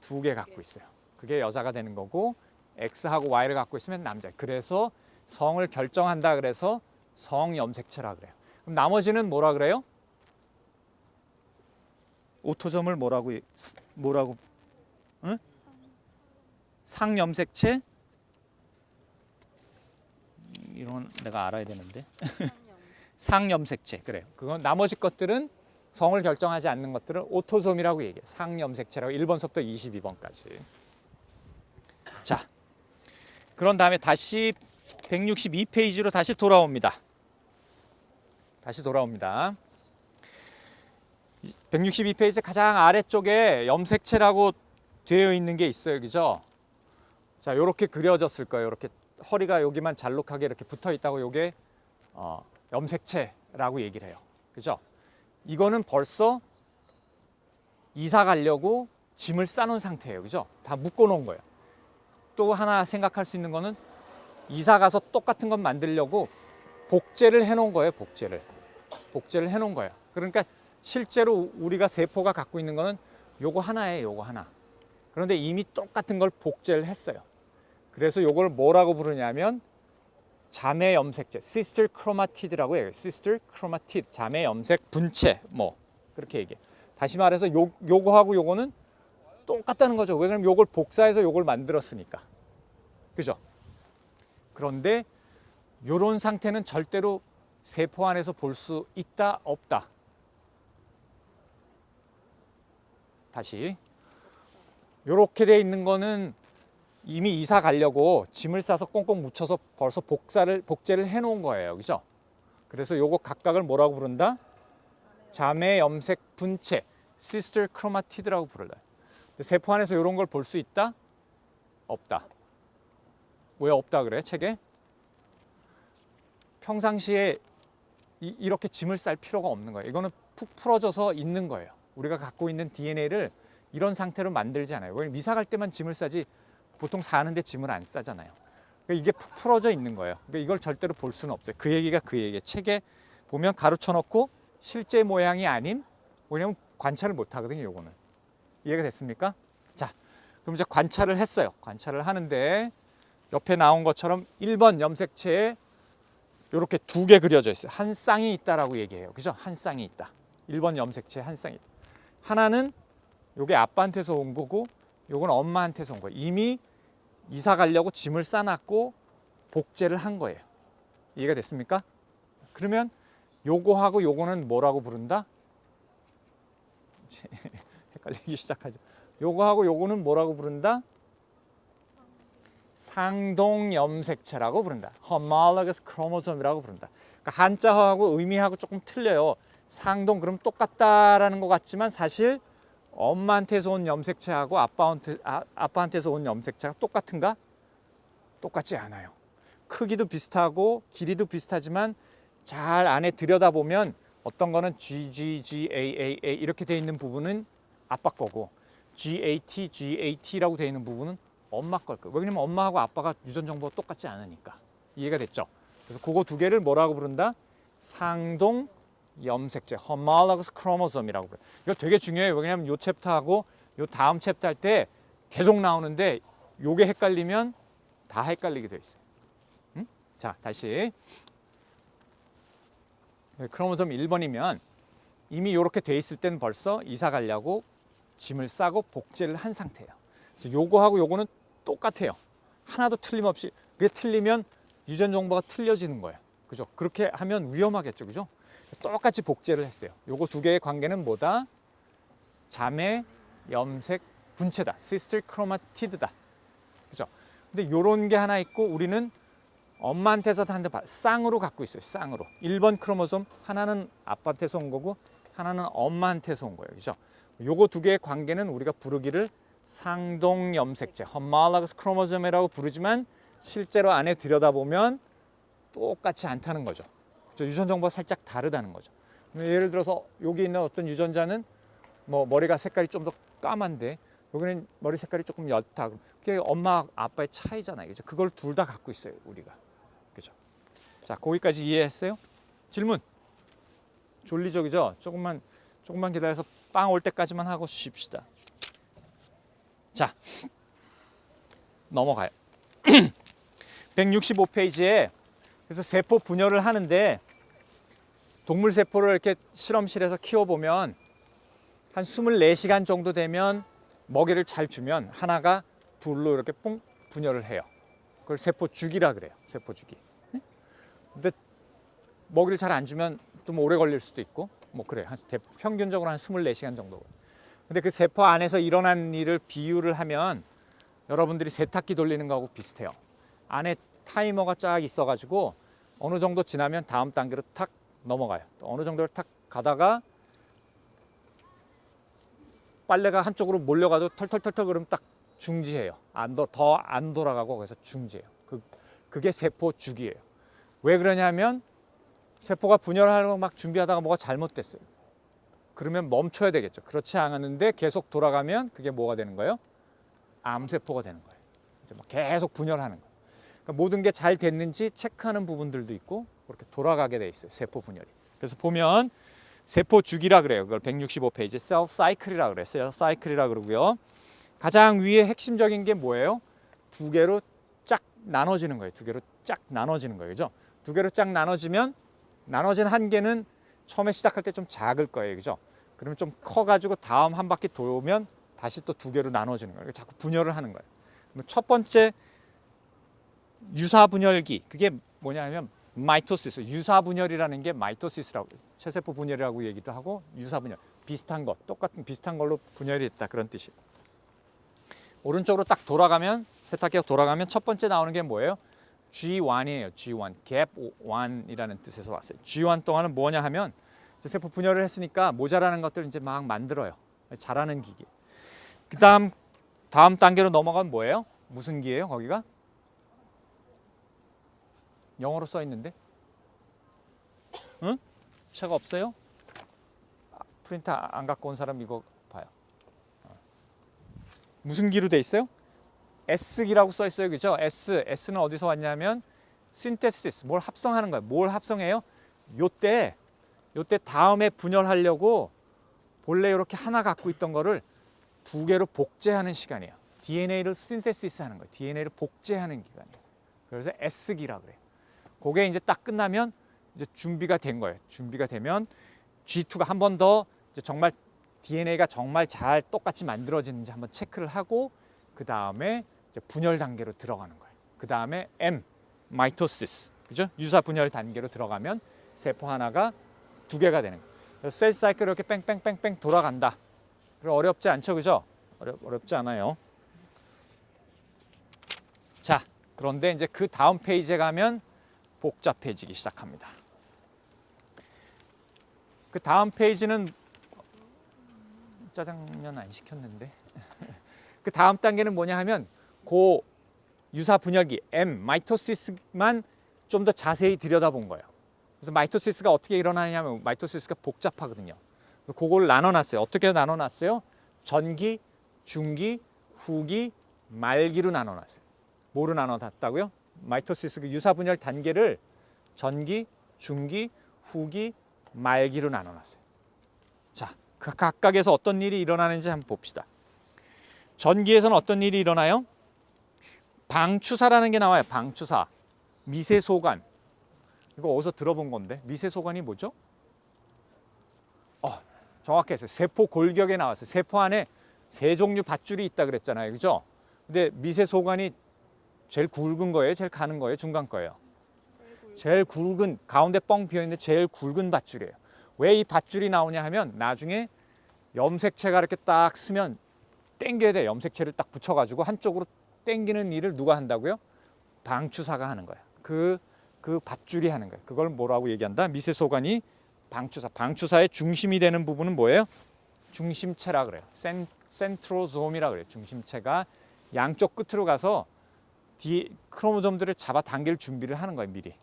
2개 갖고 있어요. 그게 여자가 되는 거고 X하고 Y를 갖고 있으면 남자. 그래서 성을 결정한다 그래서 성염색체라 그래요. 그럼 나머지는 뭐라 그래요? 오토점을 뭐라고 응? 상염색체? 이런 건 내가 알아야 되는데. 상염색체. 그래요. 그건 나머지 것들은 성을 결정하지 않는 것들은 오토솜이라고 얘기해요. 상염색체라고 1번서부터 22번까지. 자, 그런 다음에 다시 162페이지로 다시 돌아옵니다. 162페이지 가장 아래쪽에 염색체라고 되어 있는 게 있어요. 그죠? 자, 요렇게 그려졌을 거예요. 이렇게 허리가 여기만 잘록하게 이렇게 붙어 있다고 요게 염색체라고 얘기를 해요. 그죠? 이거는 벌써 이사 가려고 짐을 싸놓은 상태예요. 그죠? 다 묶어 놓은 거예요. 또 하나 생각할 수 있는 거는 이사 가서 똑같은 것 만들려고 복제를 해 놓은 거예요. 복제를 해 놓은 거예요. 그러니까 실제로 우리가 세포가 갖고 있는 거는 요거 하나예요. 요거 하나. 그런데 이미 똑같은 걸 복제를 했어요. 그래서 요걸 뭐라고 부르냐면 자매 염색체, sister chromatid라고 해요. sister chromatid, 자매 염색 분체, 뭐 그렇게 얘기해. 다시 말해서 요거하고 요거는 똑같다는 거죠. 왜냐면 요걸 복사해서 요걸 만들었으니까. 그죠? 그런데 요런 상태는 절대로 세포 안에서 볼 수 있다, 없다. 다시. 요렇게 돼 있는 거는 이미 이사 가려고 짐을 싸서 꽁꽁 묻혀서 벌써 복제를 해 놓은 거예요. 그죠? 그래서 요거 각각을 뭐라고 부른다? 자매 염색 분체, sister chromatid라고 부르다. 세포 안에서 이런 걸 볼 수 있다? 없다. 왜 없다 그래? 책에? 평상시에 이렇게 짐을 쌀 필요가 없는 거예요. 이거는 푹 풀어져서 있는 거예요. 우리가 갖고 있는 DNA를 이런 상태로 만들지 않아요. 왜냐면 이사 갈 때만 짐을 싸지 보통 사는데 짐을 안 싸잖아요. 그러니까 이게 푹 풀어져 있는 거예요. 그러니까 이걸 절대로 볼 수는 없어요. 그 얘기가 그 얘기예요. 책에 보면 가로쳐 놓고 실제 모양이 아닌, 왜냐면 관찰을 못 하거든요. 요거는. 이해가 됐습니까? 자, 그럼 이제 관찰을 했어요. 관찰을 하는데 옆에 나온 것처럼 1번 염색체에 이렇게 2개 그려져 있어요. 한 쌍이 있다라고 얘기해요. 그죠? 한 쌍이 있다. 1번 염색체에 한 쌍이 있다. 하나는 요게 아빠한테서 온 거고 요건 엄마한테서 온 거예요. 이미 이사 가려고 짐을 싸놨고 복제를 한 거예요. 이해가 됐습니까? 그러면 요거하고 요거는 뭐라고 부른다? 헷갈리기 시작하죠. 요거하고 요거는 뭐라고 부른다? 상동염색체라고 부른다. homologous chromosome이라고 부른다. 그러니까 한자하고 의미하고 조금 틀려요. 상동 그럼 똑같다라는 것 같지만 사실 엄마한테서 온 염색체하고 아빠한테서 온 염색체가 똑같은가? 똑같지 않아요. 크기도 비슷하고 길이도 비슷하지만 잘 안에 들여다보면 어떤 거는 GGGAAA 이렇게 돼 있는 부분은 아빠 거고 GAT라고 되어 있는 부분은 엄마 걸 거예요. 왜냐면 엄마하고 아빠가 유전 정보가 똑같지 않으니까. 이해가 됐죠? 그래서 그거 두 개를 뭐라고 부른다? 상동 염색체, homologous chromosome이라고 그래요. 이거 되게 중요해요. 왜냐면 요 챕터하고 요 다음 챕터 할 때 계속 나오는데 요게 헷갈리면 다 헷갈리게 돼 있어요. 응? 자, 다시. 크로모솜 1번이면 이미 이렇게 돼 있을 때는 벌써 이사 가려고 짐을 싸고 복제를 한 상태예요. 그래서 요거하고 요거는 똑같아요. 하나도 틀림없이. 그게 틀리면 유전 정보가 틀려지는 거예요. 그죠? 그렇게 하면 위험하겠죠. 그죠? 똑같이 복제를 했어요. 요거 두 개의 관계는 뭐다? 자매 염색 분체다. 시스터 크로마티드다. 그죠? 근데 요런 게 하나 있고 우리는 엄마한테서 한테 쌍으로 갖고 있어요. 쌍으로. 1번 크로모솜 하나는 아빠한테서 온 거고 하나는 엄마한테서 온 거예요. 그죠? 요거 두 개의 관계는 우리가 부르기를 상동 염색체, homologous chromosome이라고 부르지만 실제로 안에 들여다보면 똑같지 않다는 거죠. 그죠? 유전 정보가 살짝 다르다는 거죠. 예를 들어서 여기 있는 어떤 유전자는 뭐 머리가 색깔이 좀 더 까만데 여기는 머리 색깔이 조금 옅다. 그게 엄마 아빠의 차이잖아요. 그죠? 그걸 둘 다 갖고 있어요, 우리가. 그죠? 자, 거기까지 이해했어요? 질문. 졸리죠, 그죠? 조금만 기다려서 빵 올 때까지만 하고 쉽시다. 자, 넘어가요. 165페이지에 그래서 세포 분열을 하는데 동물 세포를 이렇게 실험실에서 키워보면 한 24시간 정도 되면 먹이를 잘 주면 하나가 둘로 이렇게 뽕 분열을 해요. 그걸 세포 주기라 그래요. 세포 주기. 근데 먹이를 잘 안 주면 좀 오래 걸릴 수도 있고 뭐 그래요. 평균적으로 한 24시간 정도. 근데 그 세포 안에서 일어난 일을 비유를 하면 여러분들이 세탁기 돌리는 거하고 비슷해요. 안에 타이머가 쫙 있어가지고 어느 정도 지나면 다음 단계로 탁 넘어가요. 또 어느 정도를 탁 가다가 빨래가 한쪽으로 몰려가도 털털털털 그러면 딱 중지해요. 더 안 돌아가고 그래서 중지해요. 그게 세포 주기예요. 왜 그러냐면 세포가 분열하려고 막 준비하다가 뭐가 잘못됐어요. 그러면 멈춰야 되겠죠. 그렇지 않았는데 계속 돌아가면 그게 뭐가 되는 거예요? 암세포가 되는 거예요. 이제 막 계속 분열하는 거예요. 그러니까 모든 게 잘 됐는지 체크하는 부분들도 있고 그렇게 돌아가게 돼 있어요. 세포 분열이. 그래서 보면 세포 주기라 그래요. 그걸 165페이지 셀 사이클이라 그래요. 셀 사이클이라 그러고요. 가장 위에 핵심적인 게 뭐예요? 두 개로 쫙 나눠지는 거예요. 두 개로 쫙 나눠지는 거예요. 그죠? 두 개로 쫙 나눠지면 나눠진 한 개는 처음에 시작할 때 좀 작을 거예요. 그죠? 그러면 좀 커가지고 다음 한 바퀴 돌면 다시 또 두 개로 나눠지는 거예요. 자꾸 분열을 하는 거예요. 첫 번째 유사분열기, 그게 뭐냐면 마이토시스, 유사분열이라는 게 마이토시스라고, 체세포 분열이라고 얘기도 하고 유사분열, 비슷한 것, 똑같은 비슷한 걸로 분열이 됐다 그런 뜻이에요. 오른쪽으로 딱 돌아가면, 세탁기가 돌아가면 첫 번째 나오는 게 뭐예요? G1이에요. G1, gap 1이라는 뜻에서 왔어요. G1 동안은 뭐냐 하면 세포 분열을 했으니까 모자라는 것들 이제 막 만들어요. 자라는 기기. 다음 단계로 넘어가면 뭐예요? 무슨 기예요? 거기가? 영어로 써 있는데? 응? 책 없어요? 프린터 안 갖고 온 사람 이거 봐요. 무슨 기로 돼 있어요? S기라고 써 있어요. 그죠? S는 어디서 왔냐면 synthesis, 뭘 합성하는 거예요. 뭘 합성해요? 요때 다음에 분열하려고 본래 이렇게 하나 갖고 있던 거를 두 개로 복제하는 시간이에요. DNA를 synthesis 하는 거예요. DNA를 복제하는 기간이에요. 그래서 S기라고 그래요. 그게 이제 딱 끝나면 이제 준비가 된 거예요. 준비가 되면 G2가 한 번 더 정말 DNA가 정말 잘 똑같이 만들어지는지 한번 체크를 하고 그 다음에 분열 단계로 들어가는 거예요. 그 다음에 M, 마이토시스, 그죠? 유사 분열 단계로 들어가면 세포 하나가 두 개가 되는 거예요. 셀 사이클 이렇게 뺑뺑뺑뺑 돌아간다. 어렵지 않죠, 그죠? 어렵지 않아요. 자, 그런데 이제 그 다음 페이지에 가면 복잡해지기 시작합니다. 그 다음 페이지는 짜장면 안 시켰는데 그 다음 단계는 뭐냐 하면 고 유사 분열기 M, 마이토시스만 좀 더 자세히 들여다본 거예요. 그래서 마이토시스가 어떻게 일어나냐면 마이토시스가 복잡하거든요. 그걸 나눠놨어요. 어떻게 나눠놨어요? 전기, 중기, 후기, 말기로 나눠놨어요. 뭐로 나눠놨다고요? 마이토시스 그 유사 분열 단계를 전기, 중기, 후기, 말기로 나눠놨어요. 자, 그 각각에서 어떤 일이 일어나는지 한번 봅시다. 전기에서는 어떤 일이 일어나요? 방추사라는 게 나와요. 방추사. 미세소관. 이거 어디서 들어본 건데? 미세소관이 뭐죠? 정확했어요. 세포 골격에 나왔어요. 세포 안에 세 종류 밧줄이 있다 그랬잖아요. 그죠? 근데 미세소관이 제일 굵은 거예요? 제일 가는 거예요? 중간 거예요? 제일 굵은, 가운데 뻥 비어있는데 제일 굵은 밧줄이에요. 왜 이 밧줄이 나오냐 하면 나중에 염색체가 이렇게 딱 쓰면 당겨야 돼. 염색체를 딱 붙여가지고 한쪽으로 당기는 일을 누가 한다고요? 방추사가 하는 거예요. 그 밧줄이 하는 거예요. 그걸 뭐라고 얘기한다? 미세소관이 방추사. 방추사의 중심이 되는 부분은 뭐예요? 중심체라 그래요. 센트로솜이라 그래요. 중심체가 양쪽 끝으로 가서 크로모솜들을 잡아 당길 준비를 하는 거예요. 미리.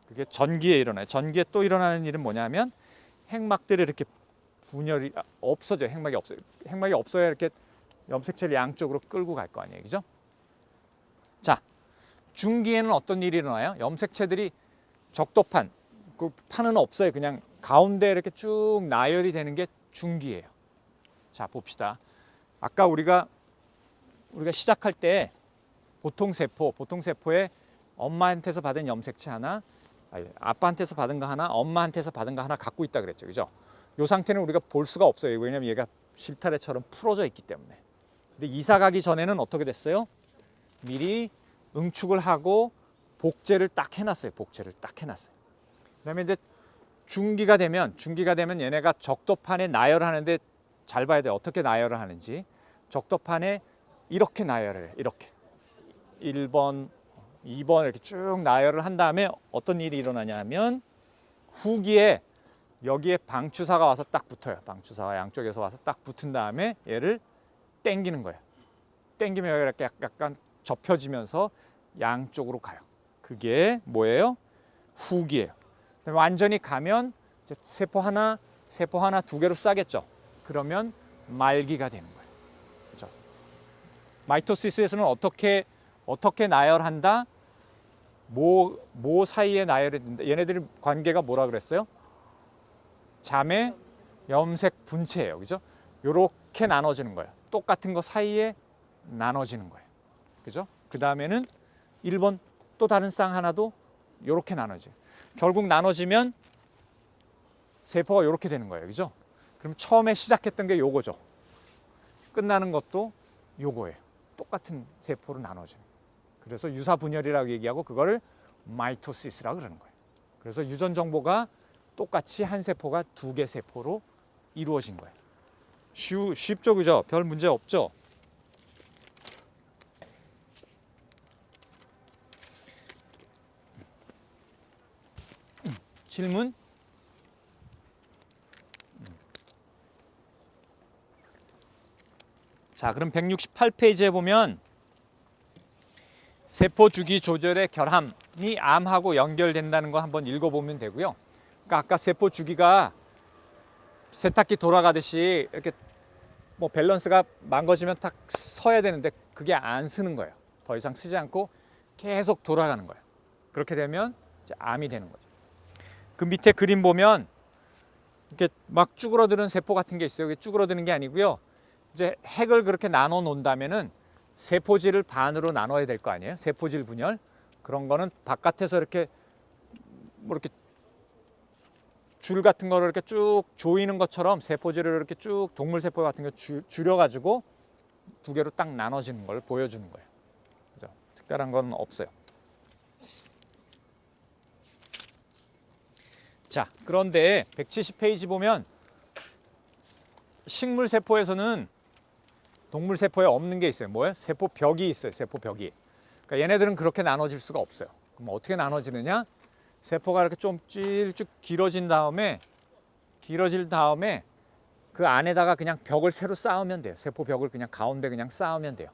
그게 전기에 일어나요. 전기에 또 일어나는 일은 뭐냐면 핵막들이 이렇게 분열이 없어져요. 핵막이 없어요. 핵막이 없어야 이렇게 염색체를 양쪽으로 끌고 갈 거 아니에요. 그죠? 자, 중기에는 어떤 일이 일어나요? 염색체들이 적도판, 그 판은 없어요. 그냥 가운데 이렇게 쭉 나열이 되는 게 중기예요. 자, 봅시다. 아까 우리가 시작할 때 보통 세포에 엄마한테서 받은 염색체 하나, 아빠한테서 받은 거 하나, 엄마한테서 받은 거 하나 갖고 있다 그랬죠. 그죠? 이 상태는 우리가 볼 수가 없어요. 왜냐면 얘가 실타래처럼 풀어져 있기 때문에. 근데 이사 가기 전에는 어떻게 됐어요? 미리 응축을 하고 복제를 딱 해놨어요. 복제를 딱 해놨어요. 그다음에 이제 중기가 되면 얘네가 적도판에 나열하는데 잘 봐야 돼요. 어떻게 나열을 하는지. 적도판에 이렇게 나열을 해요. 이렇게 1번, 2번 이렇게 쭉 나열을 한 다음에 어떤 일이 일어나냐 하면 후기에 여기에 방추사가 와서 딱 붙어요. 방추사가 양쪽에서 와서 딱 붙은 다음에 얘를 당기는 거예요. 당기면 여기가 이렇게 약간 접혀지면서 양쪽으로 가요. 그게 뭐예요? 후기예요. 완전히 가면 이제 세포 하나 두 개로 싸겠죠. 그러면 말기가 되는 거예요. 그렇죠? 마이토시스에서는 어떻게 나열한다? 모 사이에 나열이 된다. 얘네들이 관계가 뭐라 그랬어요? 자매 염색 분체예요. 그죠? 요렇게 나눠지는 거예요. 똑같은 거 사이에 나눠지는 거예요. 그죠? 그 다음에는 1번 또 다른 쌍 하나도 요렇게 나눠져요. 결국 나눠지면 세포가 요렇게 되는 거예요. 그죠? 그럼 처음에 시작했던 게 요거죠. 끝나는 것도 요거예요. 똑같은 세포로 나눠지는 거예요. 그래서 유사분열이라고 얘기하고 그거를 마이토시스라고 그러는 거예요. 그래서 유전 정보가 똑같이 한 세포가 두 개 세포로 이루어진 거예요. 쉽죠, 그죠? 별 문제 없죠? 질문? 자, 그럼 168페이지에 보면 세포 주기 조절의 결함이 암하고 연결된다는 거 한번 읽어보면 되고요. 그러니까 아까 세포 주기가 세탁기 돌아가듯이 이렇게 뭐 밸런스가 망가지면 딱 서야 되는데 그게 안 쓰는 거예요. 더 이상 쓰지 않고 계속 돌아가는 거예요. 그렇게 되면 이제 암이 되는 거죠. 그 밑에 그림 보면 이렇게 막 쭈그러드는 세포 같은 게 있어요. 이게 쭈그러드는 게 아니고요. 이제 핵을 그렇게 나눠 놓는다면은 세포질을 반으로 나눠야 될 거 아니에요. 세포질 분열. 그런 거는 바깥에서 이렇게 뭐 이렇게 줄 같은 거를 이렇게 쭉 조이는 것처럼 세포질을 이렇게 쭉 동물 세포 같은 거 줄여 가지고 두 개로 딱 나눠지는 걸 보여주는 거예요. 그죠? 특별한 건 없어요. 자, 그런데 170페이지 보면 식물 세포에서는 동물 세포에 없는 게 있어요. 뭐예요? 세포벽이 있어요. 세포벽이. 그러니까 얘네들은 그렇게 나눠질 수가 없어요. 그럼 어떻게 나눠지느냐? 세포가 이렇게 좀 쭉 길어질 다음에 그 안에다가 그냥 벽을 새로 쌓으면 돼요. 세포벽을 그냥 가운데 그냥 쌓으면 돼요.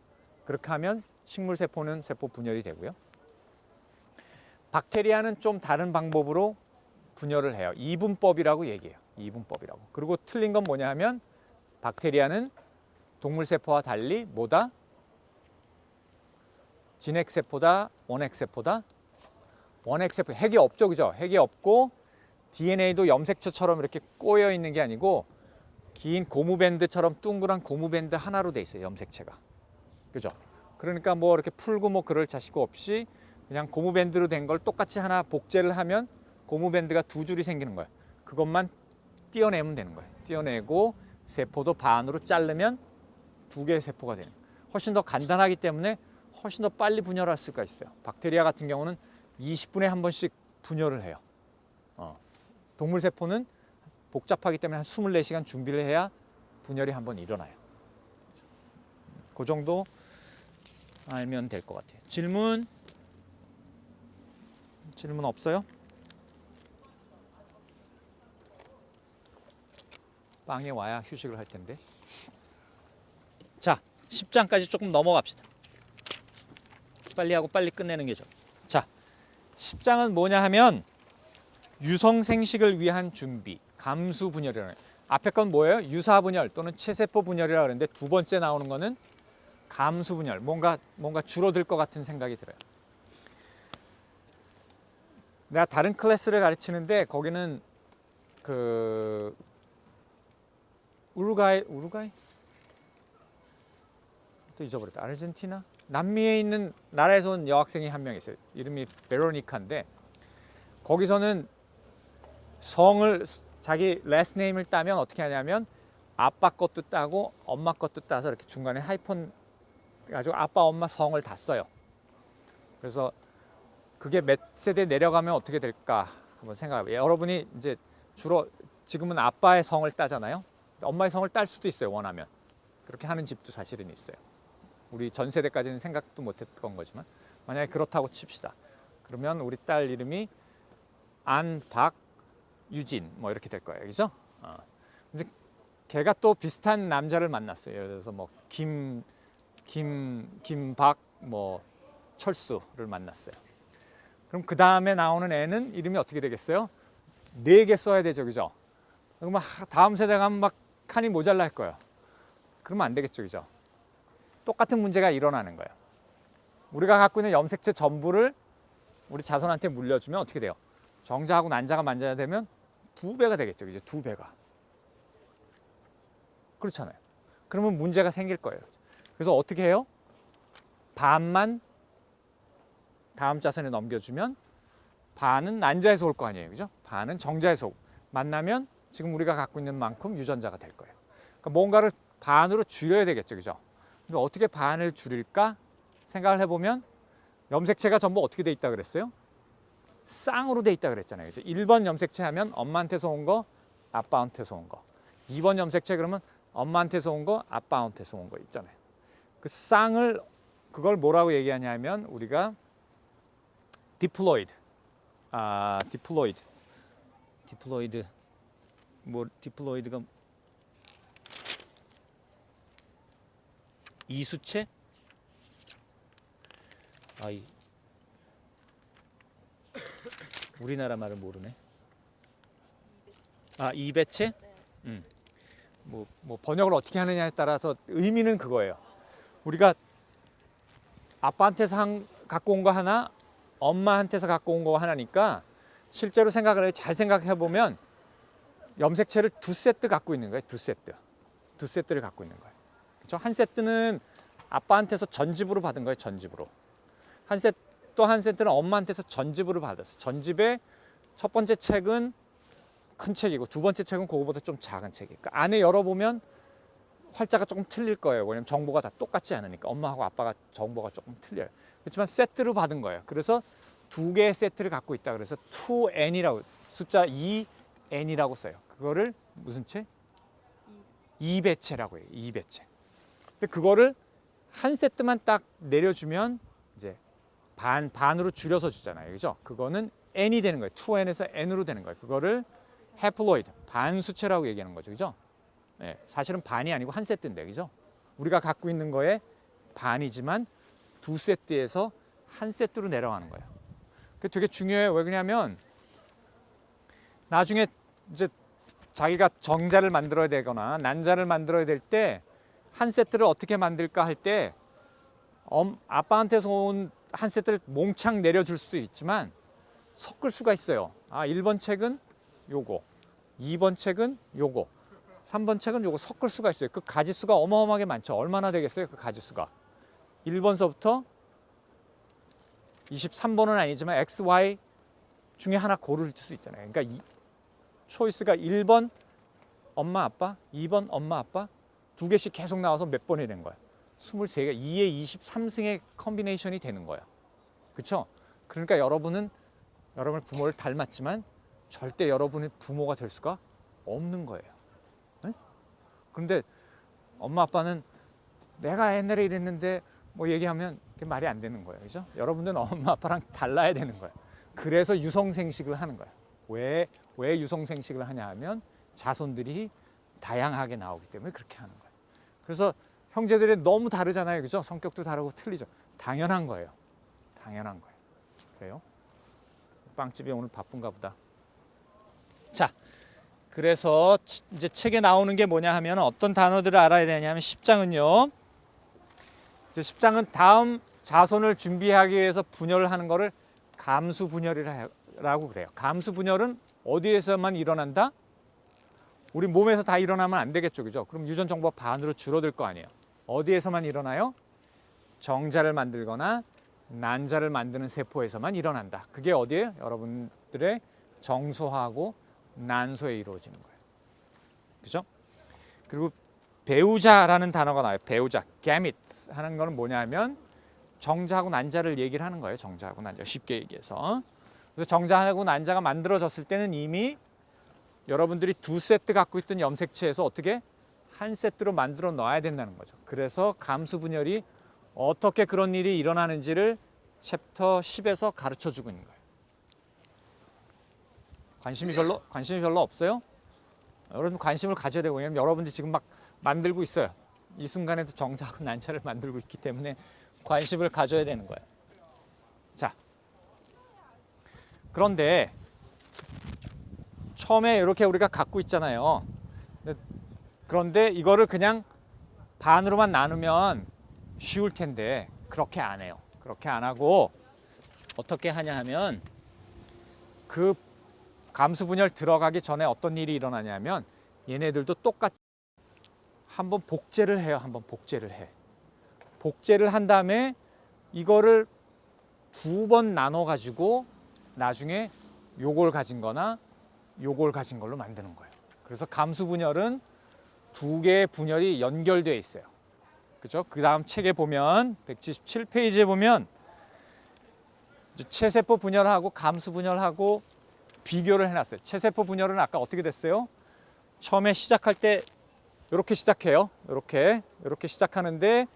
그렇게 하면 식물 세포는 세포 분열이 되고요. 박테리아는 좀 다른 방법으로 분열을 해요. 이분법이라고 얘기해요. 이분법이라고. 그리고 틀린 건 뭐냐 하면 박테리아는 동물세포와 달리 뭐다? 진핵세포다? 원핵세포다? 원핵세포. 핵이 없죠, 그죠? 핵이 없고 DNA도 염색체처럼 이렇게 꼬여 있는 게 아니고 긴 고무밴드처럼 둥그란 고무밴드 하나로 돼 있어요, 염색체가. 그죠? 그러니까 뭐 이렇게 풀고 뭐 그럴 자시고 없이 그냥 고무밴드로 된 걸 똑같이 하나 복제를 하면 고무밴드가 두 줄이 생기는 거예요. 그것만 떼어내면 되는 거예요. 떼어내고 세포도 반으로 자르면 두 개의 세포가 되는 거예요. 훨씬 더 간단하기 때문에 훨씬 더 빨리 분열할 수가 있어요. 박테리아 같은 경우는 20분에 한 번씩 분열을 해요. 동물 세포는 복잡하기 때문에 한 24시간 준비를 해야 분열이 한 번 일어나요. 그 정도 알면 될 것 같아요. 질문 없어요? 빵에 와야 휴식을 할 텐데. 자, 10장까지 조금 넘어갑시다. 빨리 하고 빨리 끝내는 게 좋아. 자, 10장은 뭐냐 하면 유성생식을 위한 준비, 감수분열이라는 거예요. 앞에 건 뭐예요? 유사분열 또는 체세포 분열이라고 그러는데 두 번째 나오는 거는 감수분열. 뭔가 줄어들 것 같은 생각이 들어요. 내가 다른 클래스를 가르치는데 거기는 그 우루과이 또 잊어버렸다. 아르헨티나? 남미에 있는 나라에서 온 여학생이 한 명 있어요. 이름이 베로니카인데 거기서는 성을 자기 레스트 네임을 따면 어떻게 하냐면 아빠 것도 따고 엄마 것도 따서 이렇게 중간에 하이폰 가지고 아빠 엄마 성을 다 써요. 그래서 그게 몇 세대 내려가면 어떻게 될까 한번 생각해봐요. 여러분이 이제 주로 지금은 아빠의 성을 따잖아요. 엄마의 성을 딸 수도 있어요, 원하면. 그렇게 하는 집도 사실은 있어요. 우리 전 세대까지는 생각도 못했던 거지만 만약에 그렇다고 칩시다. 그러면 우리 딸 이름이 안, 박, 유진 뭐 이렇게 될 거예요, 그죠? 근데 걔가 또 비슷한 남자를 만났어요. 예를 들어서 뭐 김박 뭐 철수를 만났어요. 그럼 그 다음에 나오는 애는 이름이 어떻게 되겠어요? 4개 써야 되죠, 그죠? 그러면 다음 세대 가면 막 칸이 모자랄 거예요. 그러면 안 되겠죠, 그죠? 똑같은 문제가 일어나는 거예요. 우리가 갖고 있는 염색체 전부를 우리 자손한테 물려주면 어떻게 돼요? 정자하고 난자가 만져야 되면 2배가 되겠죠, 그죠? 2배가. 그렇잖아요. 그러면 문제가 생길 거예요. 그래서 어떻게 해요? 반만 다음 자손에 넘겨주면 반은 난자에서 올 거 아니에요, 그죠? 반은 정자에서 오고 만나면 지금 우리가 갖고 있는 만큼 유전자가 될 거예요. 그러니까 뭔가를 반으로 줄여야 되겠죠, 그죠? 근데 어떻게 반을 줄일까 생각을 해보면 염색체가 전부 어떻게 돼 있다 그랬어요? 쌍으로 돼 있다 그랬잖아요, 그죠? 1번 염색체 하면 엄마한테서 온 거, 아빠한테서 온 거. 2번 염색체 그러면 엄마한테서 온 거, 아빠한테서 온 거 있잖아요. 그 쌍을 그걸 뭐라고 얘기하냐면 우리가 디플로이드, 디플로이드가 이수체? 우리나라 말을 모르네. 이배체? 뭐 번역을 어떻게 하느냐에 따라서 의미는 그거예요. 우리가 아빠한테서 갖고 온 거 하나, 엄마한테서 갖고 온 거 하나니까 실제로 잘 생각해 보면 염색체를 2세트 갖고 있는 거예요. 2세트를 갖고 있는 거예요. 그렇죠? 한 세트는 아빠한테서 전집으로 받은 거예요. 전집으로. 또 한 세트는 엄마한테서 전집으로 받았어요. 전집의 첫 번째 책은 큰 책이고 두 번째 책은 그거보다 좀 작은 책이에요. 그러니까 안에 열어보면 활자가 조금 틀릴 거예요. 왜냐면 정보가 다 똑같지 않으니까. 엄마하고 아빠가 정보가 조금 틀려요. 그렇지만 세트로 받은 거예요. 그래서 2개의 세트를 갖고 있다. 그래서 2n이라고 숫자 2n이라고 써요. 그거를 무슨 체? 2배체라고 해요. 2배체. 근데 그거를 한 세트만 딱 내려주면 이제 반으로 줄여서 주잖아요. 그죠? 그거는 n이 되는 거예요. 2n에서 n으로 되는 거예요. 그거를 해플로이드, 반수체라고 얘기하는 거죠. 그죠? 네, 사실은 반이 아니고 한 세트인데, 그죠? 우리가 갖고 있는 거에 반이지만 2세트에서 한 세트로 내려가는 거예요. 그게 되게 중요해요. 왜 그러냐면 나중에 이제 자기가 정자를 만들어야 되거나 난자를 만들어야 될 때 한 세트를 어떻게 만들까 할 때 아빠한테서 온 한 세트를 몽창 내려줄 수도 있지만 섞을 수가 있어요. 1번 책은 요거, 2번 책은 요거, 3번 책은 요거 섞을 수가 있어요. 그 가지수가 어마어마하게 많죠. 얼마나 되겠어요? 그 가지수가. 1번서부터 23번은 아니지만 X, Y 중에 하나 고를 수 있잖아요. 그러니까 초이스가 1번 엄마 아빠, 2번 엄마 아빠 두 개씩 계속 나와서 몇 번이 된 거야. 23개, 2의 23승의 컨비네이션이 되는 거야. 그렇죠? 그러니까 여러분은 여러분의 부모를 닮았지만 절대 여러분의 부모가 될 수가 없는 거예요. 네? 그런데 엄마 아빠는 내가 옛날에 이랬는데 뭐 얘기하면 그게 말이 안 되는 거예요. 그죠? 여러분들은 엄마 아빠랑 달라야 되는 거예요. 그래서 유성생식을 하는 거예요. 왜 유성생식을 하냐 하면 자손들이 다양하게 나오기 때문에 그렇게 하는 거예요. 그래서 형제들이 너무 다르잖아요. 그죠? 성격도 다르고 틀리죠. 당연한 거예요. 당연한 거예요. 그래요? 빵집이 오늘 바쁜가 보다. 자, 그래서 이제 책에 나오는 게 뭐냐 하면 어떤 단어들을 알아야 되냐면 10장은요. 이제 10장은 다음 자손을 준비하기 위해서 분열을 하는 거를 감수 분열이라고 그래요. 감수 분열은 어디에서만 일어난다? 우리 몸에서 다 일어나면 안 되겠죠. 그죠? 그럼 유전 정보가 반으로 줄어들 거 아니에요. 어디에서만 일어나요? 정자를 만들거나 난자를 만드는 세포에서만 일어난다. 그게 어디예요? 여러분들의 정소하고 난소에 이루어지는 거예요. 그죠? 그리고 배우자라는 단어가 나와요. 배우자, gamete 하는 거는 뭐냐면 정자하고 난자를 얘기를 하는 거예요. 정자하고 난자 쉽게 얘기해서. 그래서 정자하고 난자가 만들어졌을 때는 이미 여러분들이 두 세트 갖고 있던 염색체에서 어떻게 한 세트로 만들어 놔야 된다는 거죠. 그래서 감수 분열이 어떻게 그런 일이 일어나는지를 챕터 10에서 가르쳐 주고 있는 거예요. 관심이 별로 없어요? 여러분 관심을 가져야 되고, 왜냐면 여러분들이 지금 막 만들고 있어요. 이 순간에도 정자하고 난자를 만들고 있기 때문에 관심을 가져야 되는 거예요. 자, 그런데 처음에 이렇게 우리가 갖고 있잖아요. 그런데 이거를 그냥 반으로만 나누면 쉬울 텐데 그렇게 안 해요. 그렇게 안 하고 어떻게 하냐 하면 그 감수 분열 들어가기 전에 어떤 일이 일어나냐면 얘네들도 똑같이 한번 복제를 해요. 한번 복제를 해. 복제를 한 다음에 이거를 두 번 나눠 가지고 나중에 요걸 가진 거나 요걸 가진 걸로 만드는 거예요. 그래서 감수 분열은 두 개의 분열이 연결되어 있어요. 그죠? 그 다음 책에 보면 177페이지에 보면 체세포 분열하고 감수 분열하고 비교를 해놨어요. 체세포 분열은 아까 어떻게 됐어요? 처음에 시작할 때 이렇게 시작해요. 이렇게 시작하는데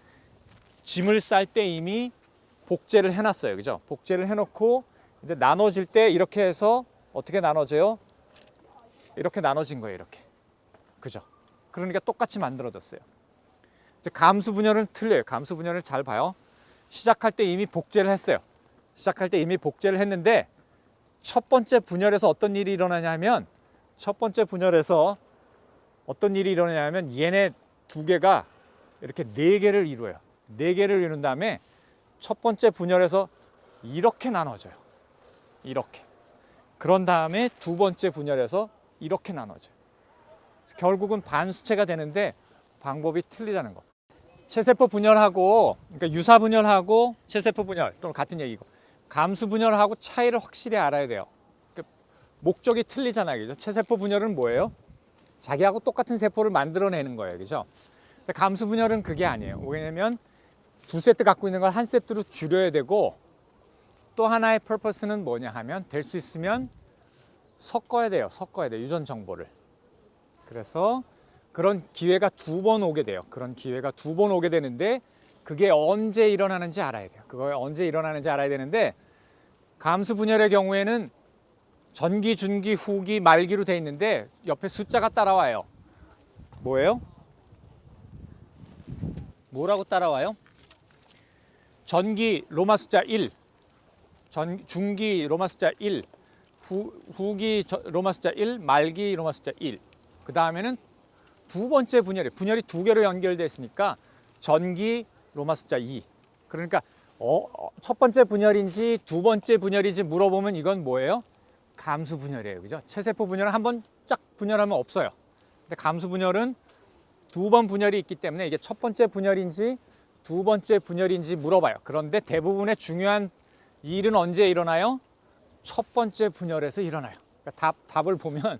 짐을 쌀 때 이미 복제를 해놨어요. 그죠? 복제를 해놓고 이제 나눠질 때 이렇게 해서 어떻게 나눠져요? 이렇게 나눠진 거예요. 이렇게. 그죠? 그러니까 똑같이 만들어졌어요. 이제 감수 분열은 틀려요. 감수 분열을 잘 봐요. 시작할 때 이미 복제를 했어요. 시작할 때 이미 복제를 했는데 첫 번째 분열에서 어떤 일이 일어나냐면 얘네 두 개가 이렇게 네 개를 이루어요. 네 개를 이룬 다음에 첫 번째 분열에서 이렇게 나눠져요. 이렇게. 그런 다음에 두 번째 분열에서 이렇게 나눠져요. 결국은 반수체가 되는데 방법이 틀리다는 거. 체세포 분열하고, 그러니까 유사 분열하고 체세포 분열 또는 같은 얘기고, 감수 분열하고 차이를 확실히 알아야 돼요. 그러니까 목적이 틀리잖아요. 그죠? 체세포 분열은 뭐예요? 자기하고 똑같은 세포를 만들어내는 거예요. 그죠? 감수 분열은 그게 아니에요. 왜냐면 두 세트 갖고 있는 걸 한 세트로 줄여야 되고, 또 하나의 퍼포스는 뭐냐 하면 될 수 있으면 섞어야 돼요. 유전 정보를. 그래서 그런 기회가 두 번 오게 돼요. 그런 기회가 두 번 오게 되는데 그게 언제 일어나는지 알아야 돼요. 그거 언제 일어나는지 알아야 되는데, 감수 분열의 경우에는 전기, 중기, 후기, 말기로 돼 있는데 옆에 숫자가 따라와요. 뭐예요? 뭐라고 따라와요? 전기 로마 숫자 1, 중기 로마 숫자 1, 후기 로마 숫자 1, 말기 로마 숫자 1. 그 다음에는 두 번째 분열이 두 개로 연결되어 있으니까 전기 로마 숫자 2. 그러니까 첫 번째 분열인지 두 번째 분열인지 물어보면 이건 뭐예요? 감수 분열이에요. 그죠? 체세포 분열은 한 번 쫙 분열하면 없어요. 근데 감수 분열은 두 번 분열이 있기 때문에 이게 첫 번째 분열인지 두 번째 분열인지 물어봐요. 그런데 대부분의 중요한 일은 언제 일어나요? 첫 번째 분열에서 일어나요. 그러니까 답을 보면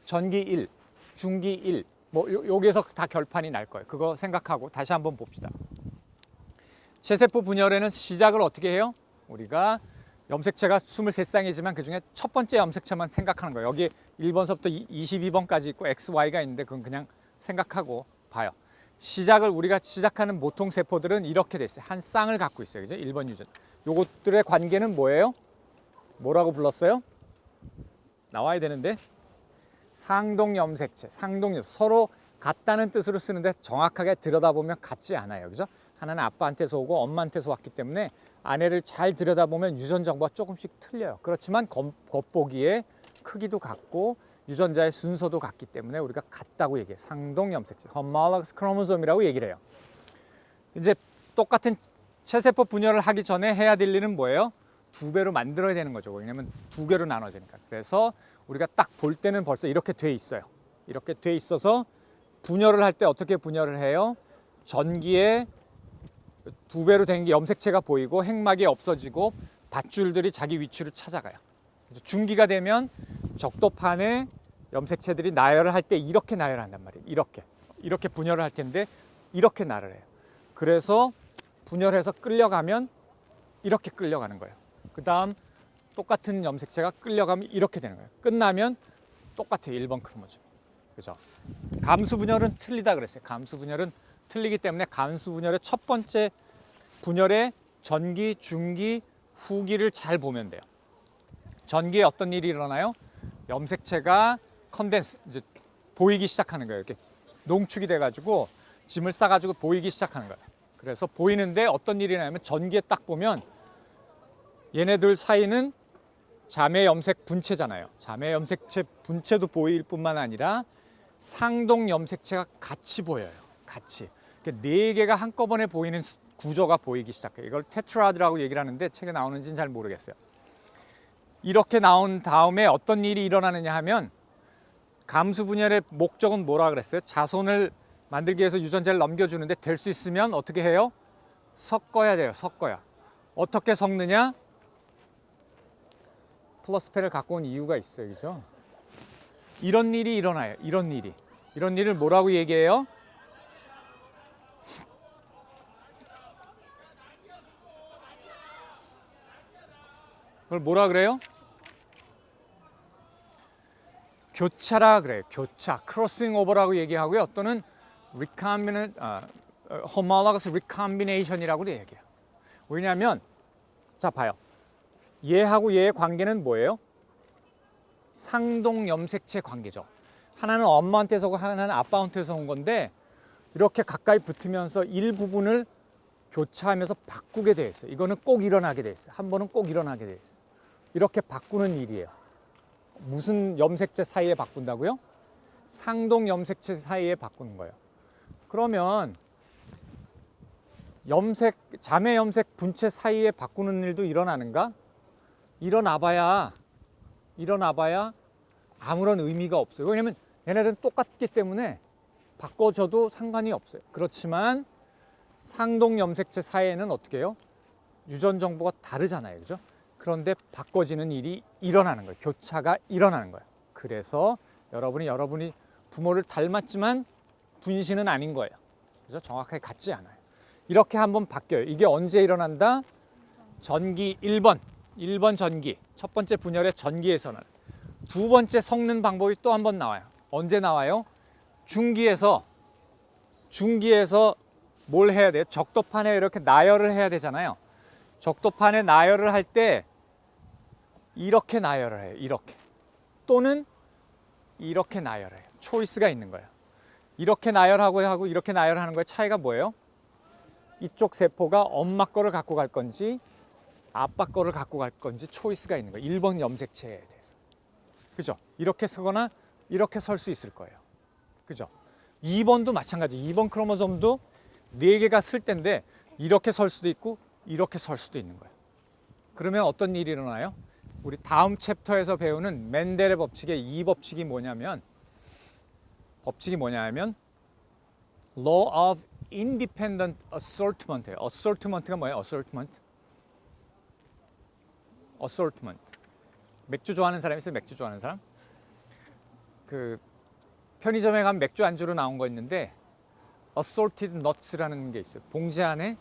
전기 1, 중기 1, 뭐 여기에서 다 결판이 날 거예요. 그거 생각하고 다시 한번 봅시다. 체세포 분열에는 시작을 어떻게 해요? 우리가 염색체가 23쌍이지만 그중에 첫 번째 염색체만 생각하는 거예요. 여기 1번서부터 22번까지 있고 XY가 있는데 그건 그냥 생각하고 봐요. 우리가 시작하는 모통 세포들은 이렇게 돼 있어요. 한 쌍을 갖고 있어요. 그죠? 1번 유전. 요것들의 관계는 뭐예요? 뭐라고 불렀어요? 나와야 되는데. 상동 염색체, 서로 같다는 뜻으로 쓰는데 정확하게 들여다보면 같지 않아요. 그죠? 하나는 아빠한테서 오고 엄마한테서 왔기 때문에 아내를 잘 들여다보면 유전 정보가 조금씩 틀려요. 그렇지만 겉보기에 크기도 같고 유전자의 순서도 같기 때문에 우리가 같다고 얘기해요. 상동 염색체, homologous chromosome이라고 얘기를 해요. 이제 똑같은 체세포 분열을 하기 전에 해야 될 일은 뭐예요? 두 배로 만들어야 되는 거죠. 왜냐하면 두 개로 나눠지니까. 그래서 우리가 딱 볼 때는 벌써 이렇게 돼 있어요. 이렇게 돼 있어서 분열을 할 때 어떻게 분열을 해요? 전기에 두 배로 된 게 염색체가 보이고 핵막이 없어지고 밧줄들이 자기 위치로 찾아가요. 중기가 되면 적도판에 염색체들이 나열을 할 때 이렇게 나열한단 말이에요. 이렇게 분열을 할 텐데 이렇게 나열을 해요. 그래서 분열해서 끌려가면 이렇게 끌려가는 거예요. 그 다음 똑같은 염색체가 끌려가면 이렇게 되는 거예요. 끝나면 똑같아요. 1번 크로모즘. 그죠? 감수 분열은 틀리다 그랬어요. 감수 분열은 틀리기 때문에 감수 분열의 첫 번째 분열의 전기, 중기, 후기를 잘 보면 돼요. 전기에 어떤 일이 일어나요? 염색체가 컨덴스, 이제 보이기 시작하는 거예요. 이렇게 농축이 돼가지고 짐을 싸가지고 보이기 시작하는 거예요. 그래서 보이는데 어떤 일이 나냐면 전기에 딱 보면 얘네들 사이는 자매 염색 분체잖아요. 자매 염색체 분체도 보일 뿐만 아니라 상동 염색체가 같이 보여요. 같이. 네 개가 한꺼번에 보이는 구조가 보이기 시작해요. 이걸 테트라드라고 얘기를 하는데 책에 나오는지는 잘 모르겠어요. 이렇게 나온 다음에 어떤 일이 일어나느냐 하면 감수 분열의 목적은 뭐라 그랬어요? 자손을 만들기 위해서 유전자를 넘겨주는데 될 수 있으면 어떻게 해요? 섞어야 돼요. 섞어야. 어떻게 섞느냐? 플러스펜을 갖고 온 이유가 있어요. 그죠? 이런 일이 일어나요. 이런 일을 뭐라고 얘기해요? 그걸 뭐라 그래요? 교차라 그래요. 교차, 크로싱 오버라고 얘기하고요. 또는 homologous recombination이라고도 얘기해요. 왜냐하면 자 봐요. 얘하고 얘의 관계는 뭐예요? 상동 염색체 관계죠. 하나는 엄마한테서 오고 하나는 아빠한테서 온 건데 이렇게 가까이 붙으면서 일부분을 교차하면서 바꾸게 돼 있어요. 이거는 꼭 일어나게 돼 있어요. 한 번은 꼭 일어나게 돼 있어요. 이렇게 바꾸는 일이에요. 무슨 염색체 사이에 바꾼다고요? 상동 염색체 사이에 바꾸는 거예요. 그러면 자매 염색 분체 사이에 바꾸는 일도 일어나는가? 일어나봐야 아무런 의미가 없어요. 왜냐면 얘네들은 똑같기 때문에 바꿔줘도 상관이 없어요. 그렇지만 상동 염색체 사이에는 어떻게 해요? 유전 정보가 다르잖아요. 그죠? 그런데 바꿔지는 일이 일어나는 거예요. 교차가 일어나는 거예요. 그래서 여러분이 부모를 닮았지만 분신은 아닌 거예요. 그래서 정확하게 같지 않아요. 이렇게 한번 바뀌어요. 이게 언제 일어난다? 전기 1번 전기. 첫 번째 분열의 전기에서는. 두 번째 섞는 방법이 또 한 번 나와요. 언제 나와요? 중기에서 뭘 해야 돼요? 적도판에 이렇게 나열을 해야 되잖아요. 적도판에 나열을 할 때 이렇게 나열을 해요. 이렇게. 또는 이렇게 나열해요. 초이스가 있는 거예요. 이렇게 나열하고 하고 이렇게 나열하는 거의 차이가 뭐예요? 이쪽 세포가 엄마 거를 갖고 갈 건지 아빠 거를 갖고 갈 건지 초이스가 있는 거예요. 1번 염색체에 대해서. 그죠? 이렇게 서거나 이렇게 설 수 있을 거예요. 그죠? 2번도 마찬가지. 2번 크로모솜도 4개가 쓸 때인데 이렇게 설 수도 있고 이렇게 설 수도 있는 거예요. 그러면 어떤 일이 일어나요? 우리 다음 챕터에서 배우는 멘델의 법칙의 이 법칙이 뭐냐면 Law of Independent Assortment예요. Assortment가 뭐예요? Assortment. 맥주 좋아하는 사람 있어요? 맥주 좋아하는 사람? 그 편의점에 가면 맥주 안주로 나온 거 있는데 Assorted Nuts라는 게 있어요. 봉지 안에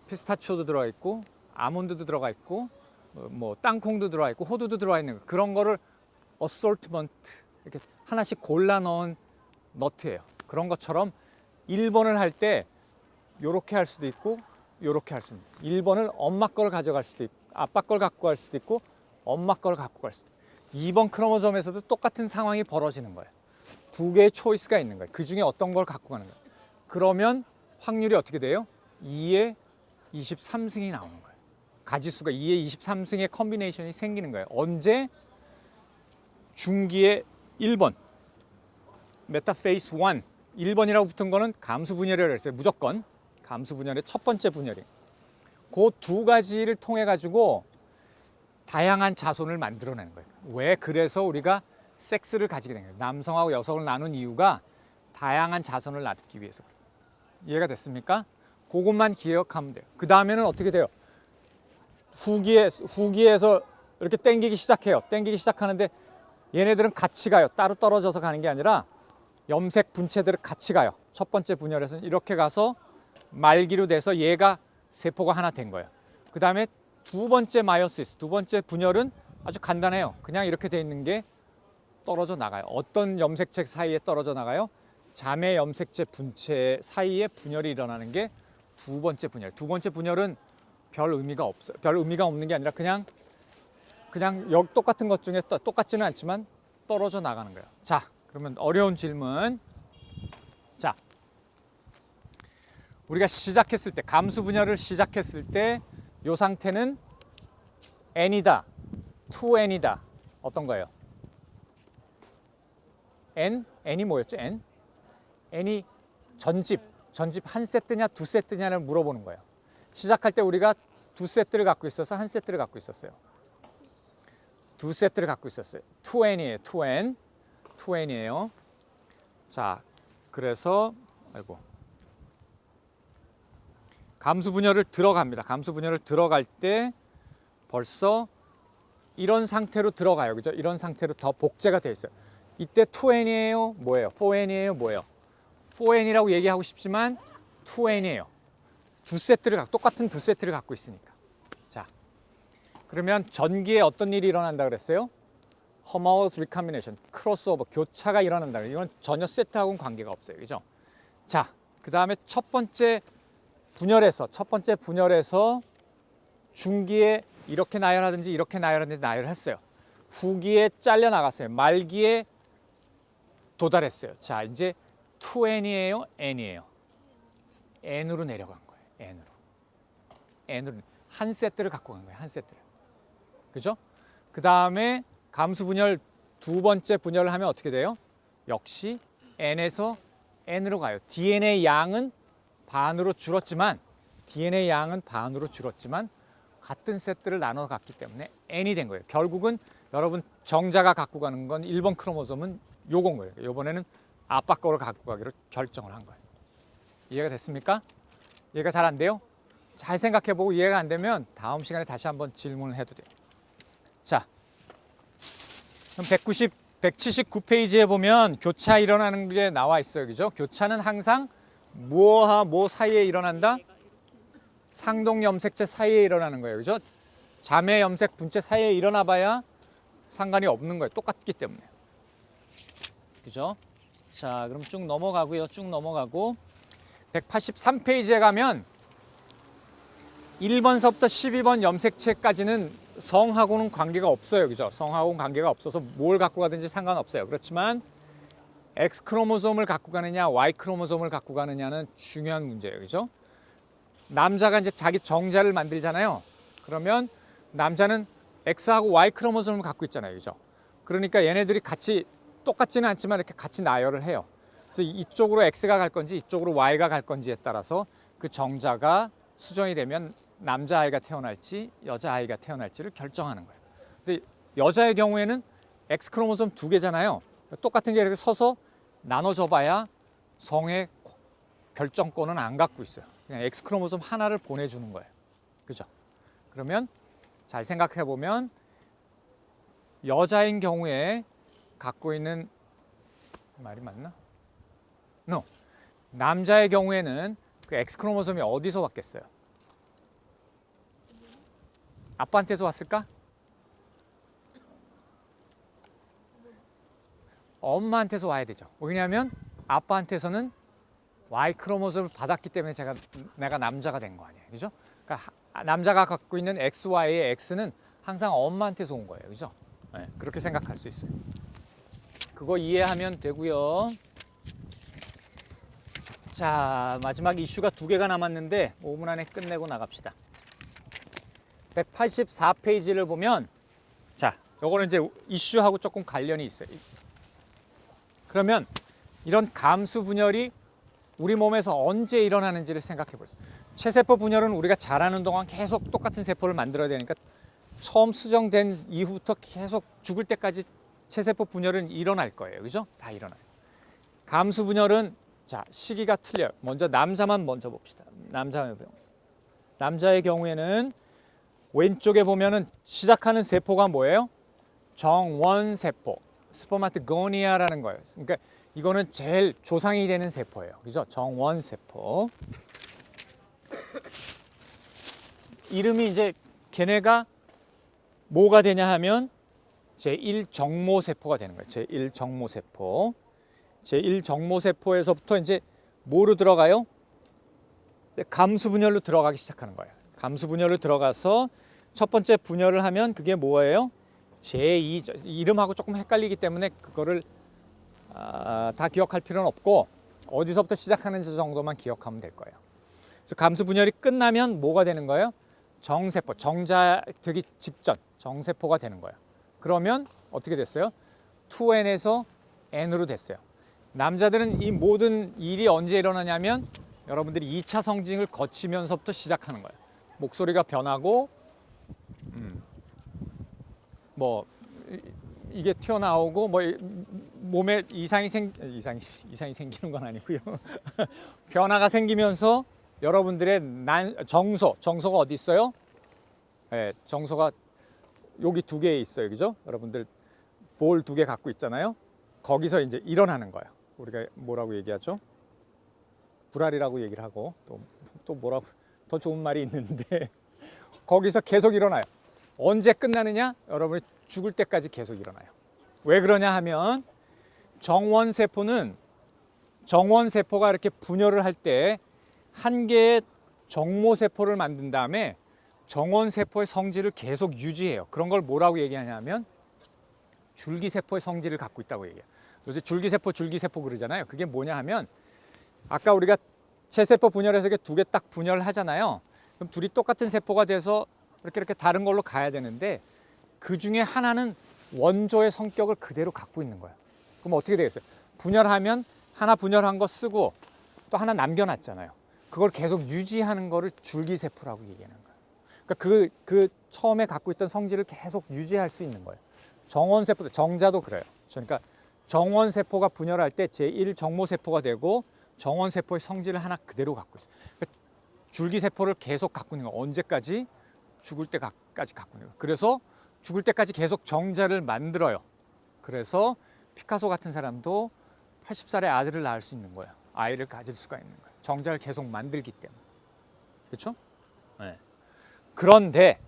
피스타치오도 들어가 있고 아몬드도 들어가 있고 뭐 땅콩도 들어가 있고 호두도 들어가 있는 거. 그런 거를 Assortment 이렇게 하나씩 골라 넣은 너트예요. 그런 것처럼 1번을 할 때 이렇게 할 수도 있고 이렇게 할 수도 있고 1번을 엄마 걸 가져갈 수도 있고 아빠 걸 갖고 갈 수도 있고 엄마 걸 갖고 갈 수도 있고 2번 크로모솜에서도 똑같은 상황이 벌어지는 거예요. 2개의 초이스가 있는 거예요. 그 중에 어떤 걸 갖고 가는 거예요. 그러면 확률이 어떻게 돼요? 2의 23승이 나오는 거예요. 가지수가 2의 23승의 컨비네이션이 생기는 거예요. 언제? 중기의 1번 메타페이스 1 1번이라고 붙은 거는 감수 분열이라고 했어요. 무조건 감수 분열의 첫 번째 분열이. 그 두 가지를 통해 가지고 다양한 자손을 만들어내는 거예요. 왜? 그래서 우리가 섹스를 가지게 된 거예요. 남성하고 여성을 나눈 이유가 다양한 자손을 낳기 위해서. 이해가 됐습니까? 그것만 기억하면 돼요. 그 다음에는 어떻게 돼요? 후기에서 이렇게 땡기기 시작해요. 땡기기 시작하는데 얘네들은 같이 가요. 따로 떨어져서 가는 게 아니라 염색 분체들은 같이 가요. 첫 번째 분열에서는 이렇게 가서 말기로 돼서 얘가 세포가 하나 된 거예요. 그 다음에 두 번째 마이오시스, 두 번째 분열은 아주 간단해요. 그냥 이렇게 돼 있는 게 떨어져 나가요. 어떤 염색체 사이에 떨어져 나가요? 자매 염색체 분체 사이에 분열이 일어나는 게 두 번째 분열. 두 번째 분열은 별 의미가 없어요. 별 의미가 없는 게 아니라 그냥 똑같은 것 중에 똑같지는 않지만 떨어져 나가는 거예요. 자, 그러면 어려운 질문. 자, 우리가 시작했을 때 감수 분열을 시작했을 때 이 상태는 n이다, 2n이다. 어떤 거예요? n이 뭐였죠? n이 전집 한 세트냐 두 세트냐를 물어보는 거예요. 시작할 때 우리가 두 세트를 갖고 있어서 한 세트를 갖고 있었어요. 두 세트를 갖고 있었어요. 2n이에요. 2n이에요. 자, 그래서 감수 분열을 들어갑니다. 감수 분열을 들어갈 때 벌써 이런 상태로 들어가요. 그죠? 이런 상태로 더 복제가 돼 있어요. 이때 2n이에요. 뭐예요? 4n이에요. 뭐예요? 4n이라고 얘기하고 싶지만 2n이에요. 똑같은 두 세트를 갖고 있으니까. 자, 그러면 전기에 어떤 일이 일어난다 그랬어요? Homologous recombination, 크로스오버, 교차가 일어난다. 이건 전혀 세트하고는 관계가 없어요. 그죠? 자, 그 다음에 첫 번째 분열에서 중기에 이렇게 나열하든지 이렇게 나열하든지 나열을 했어요. 후기에 잘려 나갔어요. 말기에 도달했어요. 자, 이제 2n이에요, n이에요. n으로 내려간 거예요. n으로 한 세트를 갖고 간 거예요. 한 세트를. 그죠? 그 다음에 감수 분열 두 번째 분열을 하면 어떻게 돼요? 역시 n에서 n으로 가요. DNA 양은 반으로 줄었지만 같은 세트를 나눠 갔기 때문에 n이 된 거예요. 결국은 여러분 정자가 갖고 가는 건 1번 크로모솜은 요건 거예요. 이번에는 아빠 거를 갖고 가기로 결정을 한 거예요. 이해가 됐습니까? 이해가 잘 안 돼요? 잘 생각해보고 이해가 안 되면 다음 시간에 다시 한번 질문을 해도 돼요. 자, 그럼 179페이지에 보면 교차 일어나는 게 나와 있어요. 그죠? 교차는 항상 뭐와 뭐 사이에 일어난다? 상동 염색체 사이에 일어나는 거예요. 그죠? 자매 염색 분체 사이에 일어나 봐야 상관이 없는 거예요. 똑같기 때문에. 그죠? 자, 그럼 쭉 넘어가고요. 쭉 넘어가고 183페이지에 가면 1번서부터 12번 염색체까지는 성하고는 관계가 없어요. 그죠? 성하고는 관계가 없어서 뭘 갖고 가든지 상관없어요. 그렇지만 X 크로모솜을 갖고 가느냐, Y 크로모솜을 갖고 가느냐는 중요한 문제예요. 그죠? 남자가 이제 자기 정자를 만들잖아요. 그러면 남자는 X하고 Y 크로모솜을 갖고 있잖아요. 그죠? 그러니까 얘네들이 같이 똑같지는 않지만 이렇게 같이 나열을 해요. 그래서 이쪽으로 X가 갈 건지 이쪽으로 Y가 갈 건지에 따라서 그 정자가 수정이 되면 남자아이가 태어날지 여자아이가 태어날지를 결정하는 거예요. 근데 여자의 경우에는 X 크로모솜 2개잖아요. 똑같은 게 이렇게 서서 나눠져 봐야 성의 결정권은 안 갖고 있어요. 그냥 X 크로모솜 하나를 보내주는 거예요. 그죠? 그러면 잘 생각해 보면 여자인 경우에 갖고 있는 말이 맞나? No. 남자의 경우에는 그 X 크로모솜이 어디서 왔겠어요? 아빠한테서 왔을까? 엄마한테서 와야 되죠. 왜냐하면 아빠한테서는 Y 크로모솜을 받았기 때문에 내가 남자가 된 거 아니에요. 그죠? 그러니까 남자가 갖고 있는 XY의 X는 항상 엄마한테서 온 거예요. 그죠? 네, 그렇게 생각할 수 있어요. 그거 이해하면 되고요. 자, 마지막 이슈가 2개가 남았는데 5분 안에 끝내고 나갑시다. 184페이지를 보면, 자, 요거는 이제 이슈하고 조금 관련이 있어요. 그러면 이런 감수 분열이 우리 몸에서 언제 일어나는지를 생각해 보죠. 체세포 분열은 우리가 자라는 동안 계속 똑같은 세포를 만들어야 되니까 처음 수정된 이후부터 계속 죽을 때까지 체세포 분열은 일어날 거예요. 그죠? 다 일어나요. 감수 분열은 자, 시기가 틀려요. 먼저 남자만 먼저 봅시다. 남자의 경우에는 왼쪽에 보면은 시작하는 세포가 뭐예요? 정원세포, 스포마토고니아라는 거예요. 그러니까 이거는 제일 조상이 되는 세포예요. 그죠? 정원세포. 이름이 이제 걔네가 뭐가 되냐 하면 제1정모세포가 되는 거예요. 제1정모세포. 제1정모세포에서부터 이제 뭐로 들어가요? 감수분열로 들어가기 시작하는 거예요. 감수분열로 들어가서 첫 번째 분열을 하면 그게 뭐예요? 제2, 이름하고 조금 헷갈리기 때문에 그거를 다 기억할 필요는 없고 어디서부터 시작하는지 정도만 기억하면 될 거예요. 그래서 감수분열이 끝나면 뭐가 되는 거예요? 정세포, 정자 되기 직전 정세포가 되는 거예요. 그러면 어떻게 됐어요? 2N에서 N으로 됐어요. 남자들은 이 모든 일이 언제 일어나냐면 여러분들이 2차 성징을 거치면서부터 시작하는 거예요. 목소리가 변하고 뭐 이게 튀어나오고 뭐 몸에 이상이 생기는 건 아니고요. 변화가 생기면서 여러분들의 정소가 어디 있어요? 네, 정소가 여기 2개 있어요. 그죠? 여러분들 볼 2개 갖고 있잖아요. 거기서 이제 일어나는 거예요. 우리가 뭐라고 얘기하죠? 불알이라고 얘기를 하고 또 뭐라고 더 좋은 말이 있는데 거기서 계속 일어나요. 언제 끝나느냐? 여러분이 죽을 때까지 계속 일어나요. 왜 그러냐 하면 정원세포가 이렇게 분열을 할 때 한 개의 정모세포를 만든 다음에 정원세포의 성질을 계속 유지해요. 그런 걸 뭐라고 얘기하냐면 줄기세포의 성질을 갖고 있다고 얘기해요. 요새 줄기세포 그러잖아요. 그게 뭐냐 하면 아까 우리가 체세포 분열해서 2개 딱 분열을 하잖아요. 그럼 둘이 똑같은 세포가 돼서 이렇게 다른 걸로 가야 되는데 그 중에 하나는 원조의 성격을 그대로 갖고 있는 거예요. 그럼 어떻게 되겠어요? 분열하면 하나 분열한 거 쓰고 또 하나 남겨놨잖아요. 그걸 계속 유지하는 거를 줄기세포라고 얘기하는 거예요. 그러니까 그 처음에 갖고 있던 성질을 계속 유지할 수 있는 거예요. 정원세포도 정자도 그래요. 그러니까 정원세포가 분열할 때 제1정모세포가 되고 정원세포의 성질을 하나 그대로 갖고 있어요. 그러니까 줄기세포를 계속 갖고 있는 거예요. 언제까지? 죽을 때까지 갖고 있는 거예요. 그래서 죽을 때까지 계속 정자를 만들어요. 그래서 피카소 같은 사람도 80살에 아들을 낳을 수 있는 거예요. 아이를 가질 수가 있는 거예요. 정자를 계속 만들기 때문에. 그렇죠? 네. 그런데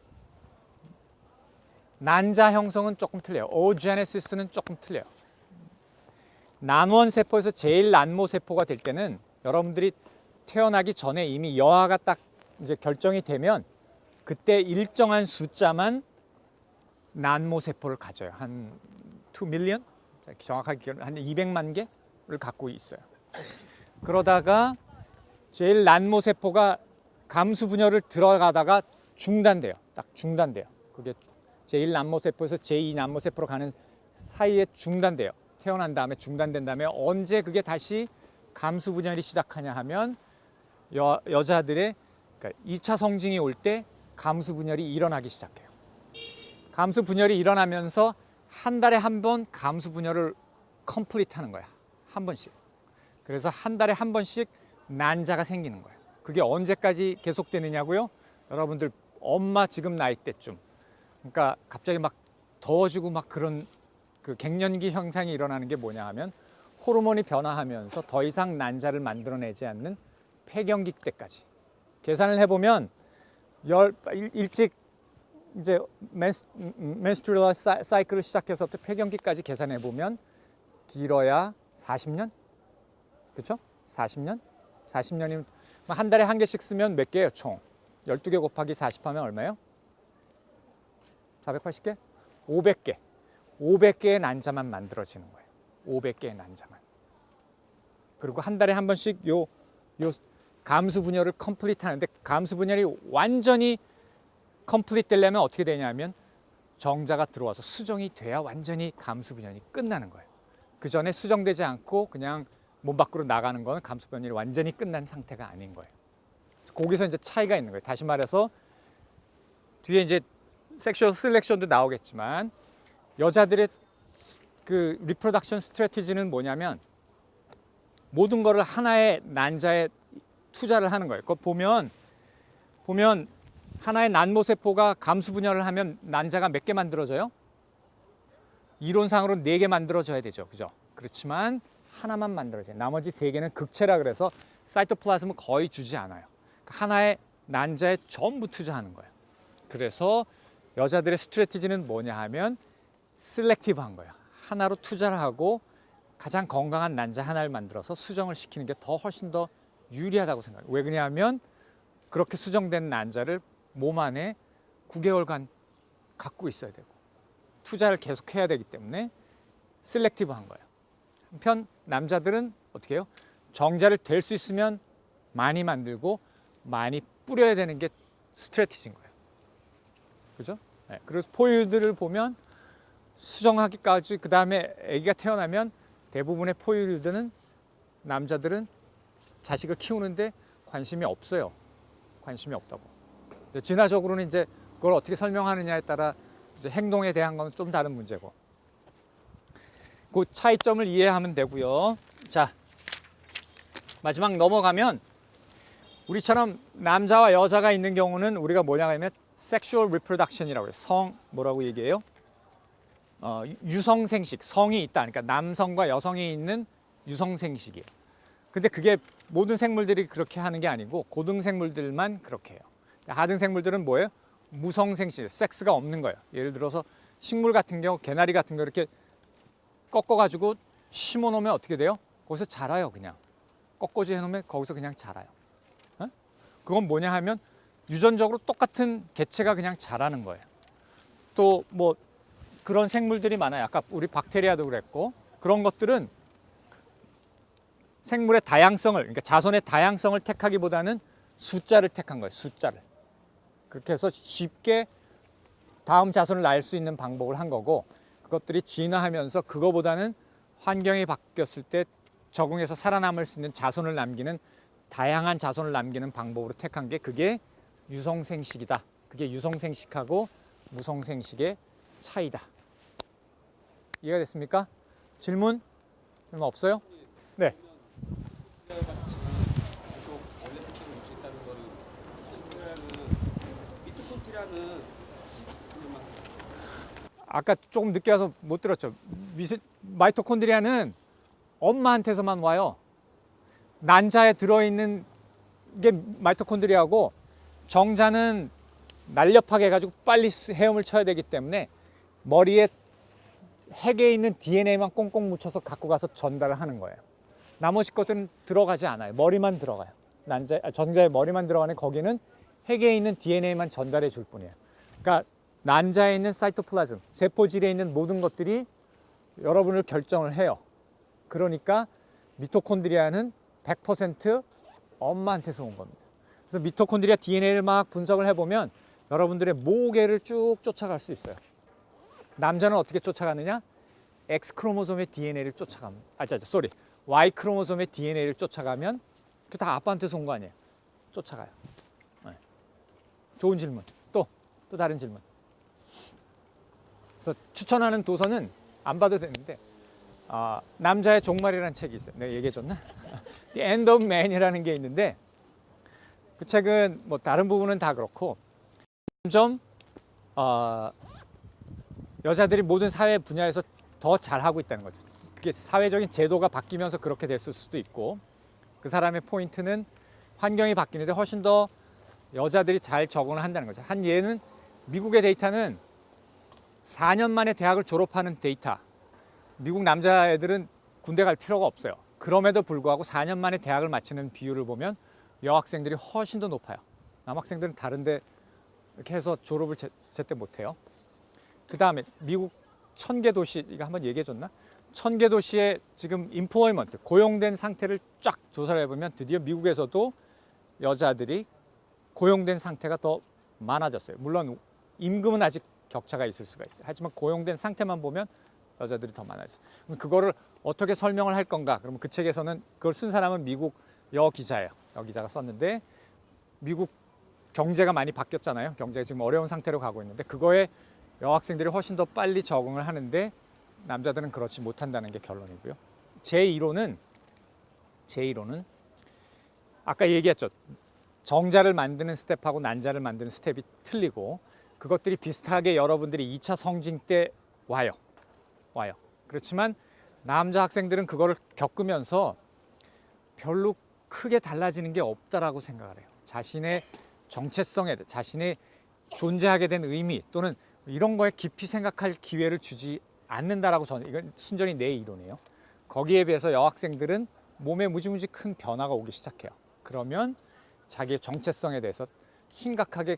난자 형성은 조금 틀려요. 오제네시스는 조금 틀려요. 난원세포에서 제일 난모세포가 될 때는 여러분들이 태어나기 전에 이미 여하가 딱 이제 결정이 되면 그때 일정한 숫자만 난모세포를 가져요. 한 2 밀리언? 정확하게 한 200만 개를 갖고 있어요. 그러다가 제일 난모세포가 감수분열을 들어가다가 중단돼요. 딱 중단돼요. 그게 제1난모세포에서 제2난모세포로 가는 사이에 중단돼요. 태어난 다음에 중단된 다음에 언제 그게 다시 감수 분열이 시작하냐 하면 여자들의 그러니까 2차 성징이 올 때 감수 분열이 일어나기 시작해요. 감수 분열이 일어나면서 한 달에 한 번 감수 분열을 컴플리트 하는 거야. 한 번씩. 그래서 한 달에 한 번씩 난자가 생기는 거예요. 그게 언제까지 계속되느냐고요? 여러분들 엄마 지금 나이 때쯤. 그러니까 갑자기 막 더워지고 막 그런 그 갱년기 현상이 일어나는 게 뭐냐 하면 호르몬이 변화하면서 더 이상 난자를 만들어내지 않는 폐경기 때까지. 계산을 해보면 일찍 이제 menstrual 사이클을 시작해서부터 폐경기까지 계산해 보면 길어야 40년? 그렇죠? 40년? 40년이면 한 달에 한 개씩 쓰면 몇 개예요, 총? 12개 곱하기 40 하면 얼마예요? 480개? 500개. 500개의 난자만 만들어지는 거예요. 500개의 난자만. 그리고 한 달에 한 번씩 요 감수 분열을 컴플리트 하는데 감수 분열이 완전히 컴플리트 되려면 어떻게 되냐면 정자가 들어와서 수정이 돼야 완전히 감수 분열이 끝나는 거예요. 그 전에 수정되지 않고 그냥 몸 밖으로 나가는 건 감수 분열이 완전히 끝난 상태가 아닌 거예요. 거기서 이제 차이가 있는 거예요. 다시 말해서 뒤에 이제 섹슈얼 셀렉션도 나오겠지만 여자들의 그 리프로덕션 스트래티지는 뭐냐면 모든 거를 하나의 난자에 투자를 하는 거예요. 그거 보면 하나의 난모세포가 감수 분열을 하면 난자가 몇 개 만들어져요? 이론상으로 4개 만들어져야 되죠. 그죠? 그렇지만 하나만 만들어져요. 나머지 3개는 극체라 그래서 사이토플라즘은 거의 주지 않아요. 하나의 난자에 전부 투자하는 거예요. 그래서 여자들의 스트래티지는 뭐냐 하면 셀렉티브한 거예요. 하나로 투자를 하고 가장 건강한 난자 하나를 만들어서 수정을 시키는 게 더 훨씬 더 유리하다고 생각해요. 왜 그러냐면 그렇게 수정된 난자를 몸 안에 9개월간 갖고 있어야 되고 투자를 계속 해야 되기 때문에 셀렉티브한 거예요. 한편 남자들은 어떻게 해요? 정자를 될 수 있으면 많이 만들고 많이 뿌려야 되는 게 스트래티지인 거예요. 그죠? 네. 그래서 포유들을 보면 수정하기까지 그 다음에 아기가 태어나면 대부분의 포유류들은 남자들은 자식을 키우는데 관심이 없어요. 관심이 없다고. 근데 진화적으로는 이제 그걸 어떻게 설명하느냐에 따라 이제 행동에 대한 건 좀 다른 문제고. 그 차이점을 이해하면 되고요. 자, 마지막 넘어가면 우리처럼 남자와 여자가 있는 경우는 우리가 뭐냐 하면 섹슈얼 리프로덕션이라고 해요. 성 뭐라고 얘기해요? 유성생식, 성이 있다. 그러니까 남성과 여성이 있는 유성생식이에요. 근데 그게 모든 생물들이 그렇게 하는 게 아니고 고등생물들만 그렇게 해요. 하등생물들은 뭐예요? 무성생식, 섹스가 없는 거예요. 예를 들어서 식물 같은 경우, 개나리 같은 거 이렇게 꺾어가지고 심어놓으면 어떻게 돼요? 거기서 자라요, 그냥. 꺾어지 해놓으면 거기서 그냥 자라요. 어? 그건 뭐냐 하면 유전적으로 똑같은 개체가 그냥 자라는 거예요. 또 뭐 그런 생물들이 많아요. 아까 우리 박테리아도 그랬고 그런 것들은 생물의 다양성을, 그러니까 자손의 다양성을 택하기보다는 숫자를 택한 거예요. 숫자를. 그렇게 해서 쉽게 다음 자손을 낳을 수 있는 방법을 한 거고 그것들이 진화하면서 그거보다는 환경이 바뀌었을 때 적응해서 살아남을 수 있는 자손을 남기는 다양한 자손을 남기는 방법으로 택한 게 그게 유성생식이다. 그게 유성생식하고 무성생식의 차이다. 이해가 됐습니까? 질문? 질문 없어요? 네. 아까 조금 늦게 와서 못 들었죠. 마이토콘드리아는 엄마한테서만 와요. 난자에 들어있는 게 마이토콘드리아고 정자는 날렵하게 해가지고 빨리 헤엄을 쳐야 되기 때문에 머리에 핵에 있는 DNA만 꽁꽁 묻혀서 갖고 가서 전달을 하는 거예요. 나머지 것들은 들어가지 않아요. 머리만 들어가요. 정자의 머리만 들어가는 거기는 핵에 있는 DNA만 전달해 줄 뿐이에요. 그러니까 난자에 있는 사이토플라즘, 세포질에 있는 모든 것들이 여러분을 결정을 해요. 그러니까 미토콘드리아는 100% 엄마한테서 온 겁니다. 그래서 미토콘드리아 DNA를 막 분석을 해보면 여러분들의 모계를 쭉 쫓아갈 수 있어요. 남자는 어떻게 쫓아가느냐? X 크로모솜의 DNA를 쫓아가면 Y 크로모솜의 DNA를 쫓아가면 그 다 아빠한테서 온 거 아니에요. 쫓아가요. 네. 좋은 질문. 또 다른 질문. 그래서 추천하는 도서는 안 봐도 되는데 남자의 종말이라는 책이 있어요. 내가 얘기해줬나? The End of Man이라는 게 있는데 그 책은 뭐 다른 부분은 다 그렇고 점점 여자들이 모든 사회 분야에서 더 잘하고 있다는 거죠. 그게 사회적인 제도가 바뀌면서 그렇게 됐을 수도 있고 그 사람의 포인트는 환경이 바뀌는데 훨씬 더 여자들이 잘 적응을 한다는 거죠. 한 예는 미국의 데이터는 4년 만에 대학을 졸업하는 데이터. 미국 남자애들은 군대 갈 필요가 없어요. 그럼에도 불구하고 4년 만에 대학을 마치는 비율을 보면 여학생들이 훨씬 더 높아요. 남학생들은 다른데 이렇게 해서 졸업을 제때 못해요. 그 다음에 미국 1000개 도시, 이거 한번 얘기해줬나? 1000개 도시의 지금 인플로이먼트, 고용된 상태를 쫙 조사를 해보면 드디어 미국에서도 여자들이 고용된 상태가 더 많아졌어요. 물론 임금은 아직 격차가 있을 수가 있어요. 하지만 고용된 상태만 보면 여자들이 더 많아졌어요. 그럼 그거를 어떻게 설명을 할 건가? 그러면 그 책에서는 그걸 쓴 사람은 미국 여 기자예요. 여 기자가 썼는데 미국 경제가 많이 바뀌었잖아요. 경제가 지금 어려운 상태로 가고 있는데 그거에 여학생들이 훨씬 더 빨리 적응을 하는데 남자들은 그렇지 못한다는 게 결론이고요. 제 이론은 아까 얘기했죠. 정자를 만드는 스텝하고 난자를 만드는 스텝이 틀리고 그것들이 비슷하게 여러분들이 2차 성징 때 와요. 그렇지만 남자 학생들은 그거를 겪으면서 별로 크게 달라지는 게 없다라고 생각을 해요. 자신의 정체성에 대해, 자신의 존재하게 된 의미 또는 이런 거에 깊이 생각할 기회를 주지 않는다라고 저는, 이건 순전히 내 이론이에요. 거기에 비해서 여학생들은 몸에 무지무지 큰 변화가 오기 시작해요. 그러면 자기의 정체성에 대해서 심각하게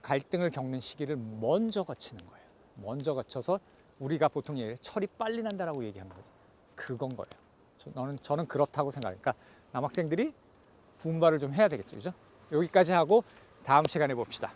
갈등을 겪는 시기를 먼저 거치는 거예요. 먼저 거쳐서 우리가 보통 철이 빨리 난다라고 얘기하는 거죠. 그건 거예요. 저는 그렇다고 생각해요. 그러니까 남학생들이 분발을 좀 해야 되겠죠. 그죠? 여기까지 하고 다음 시간에 봅시다.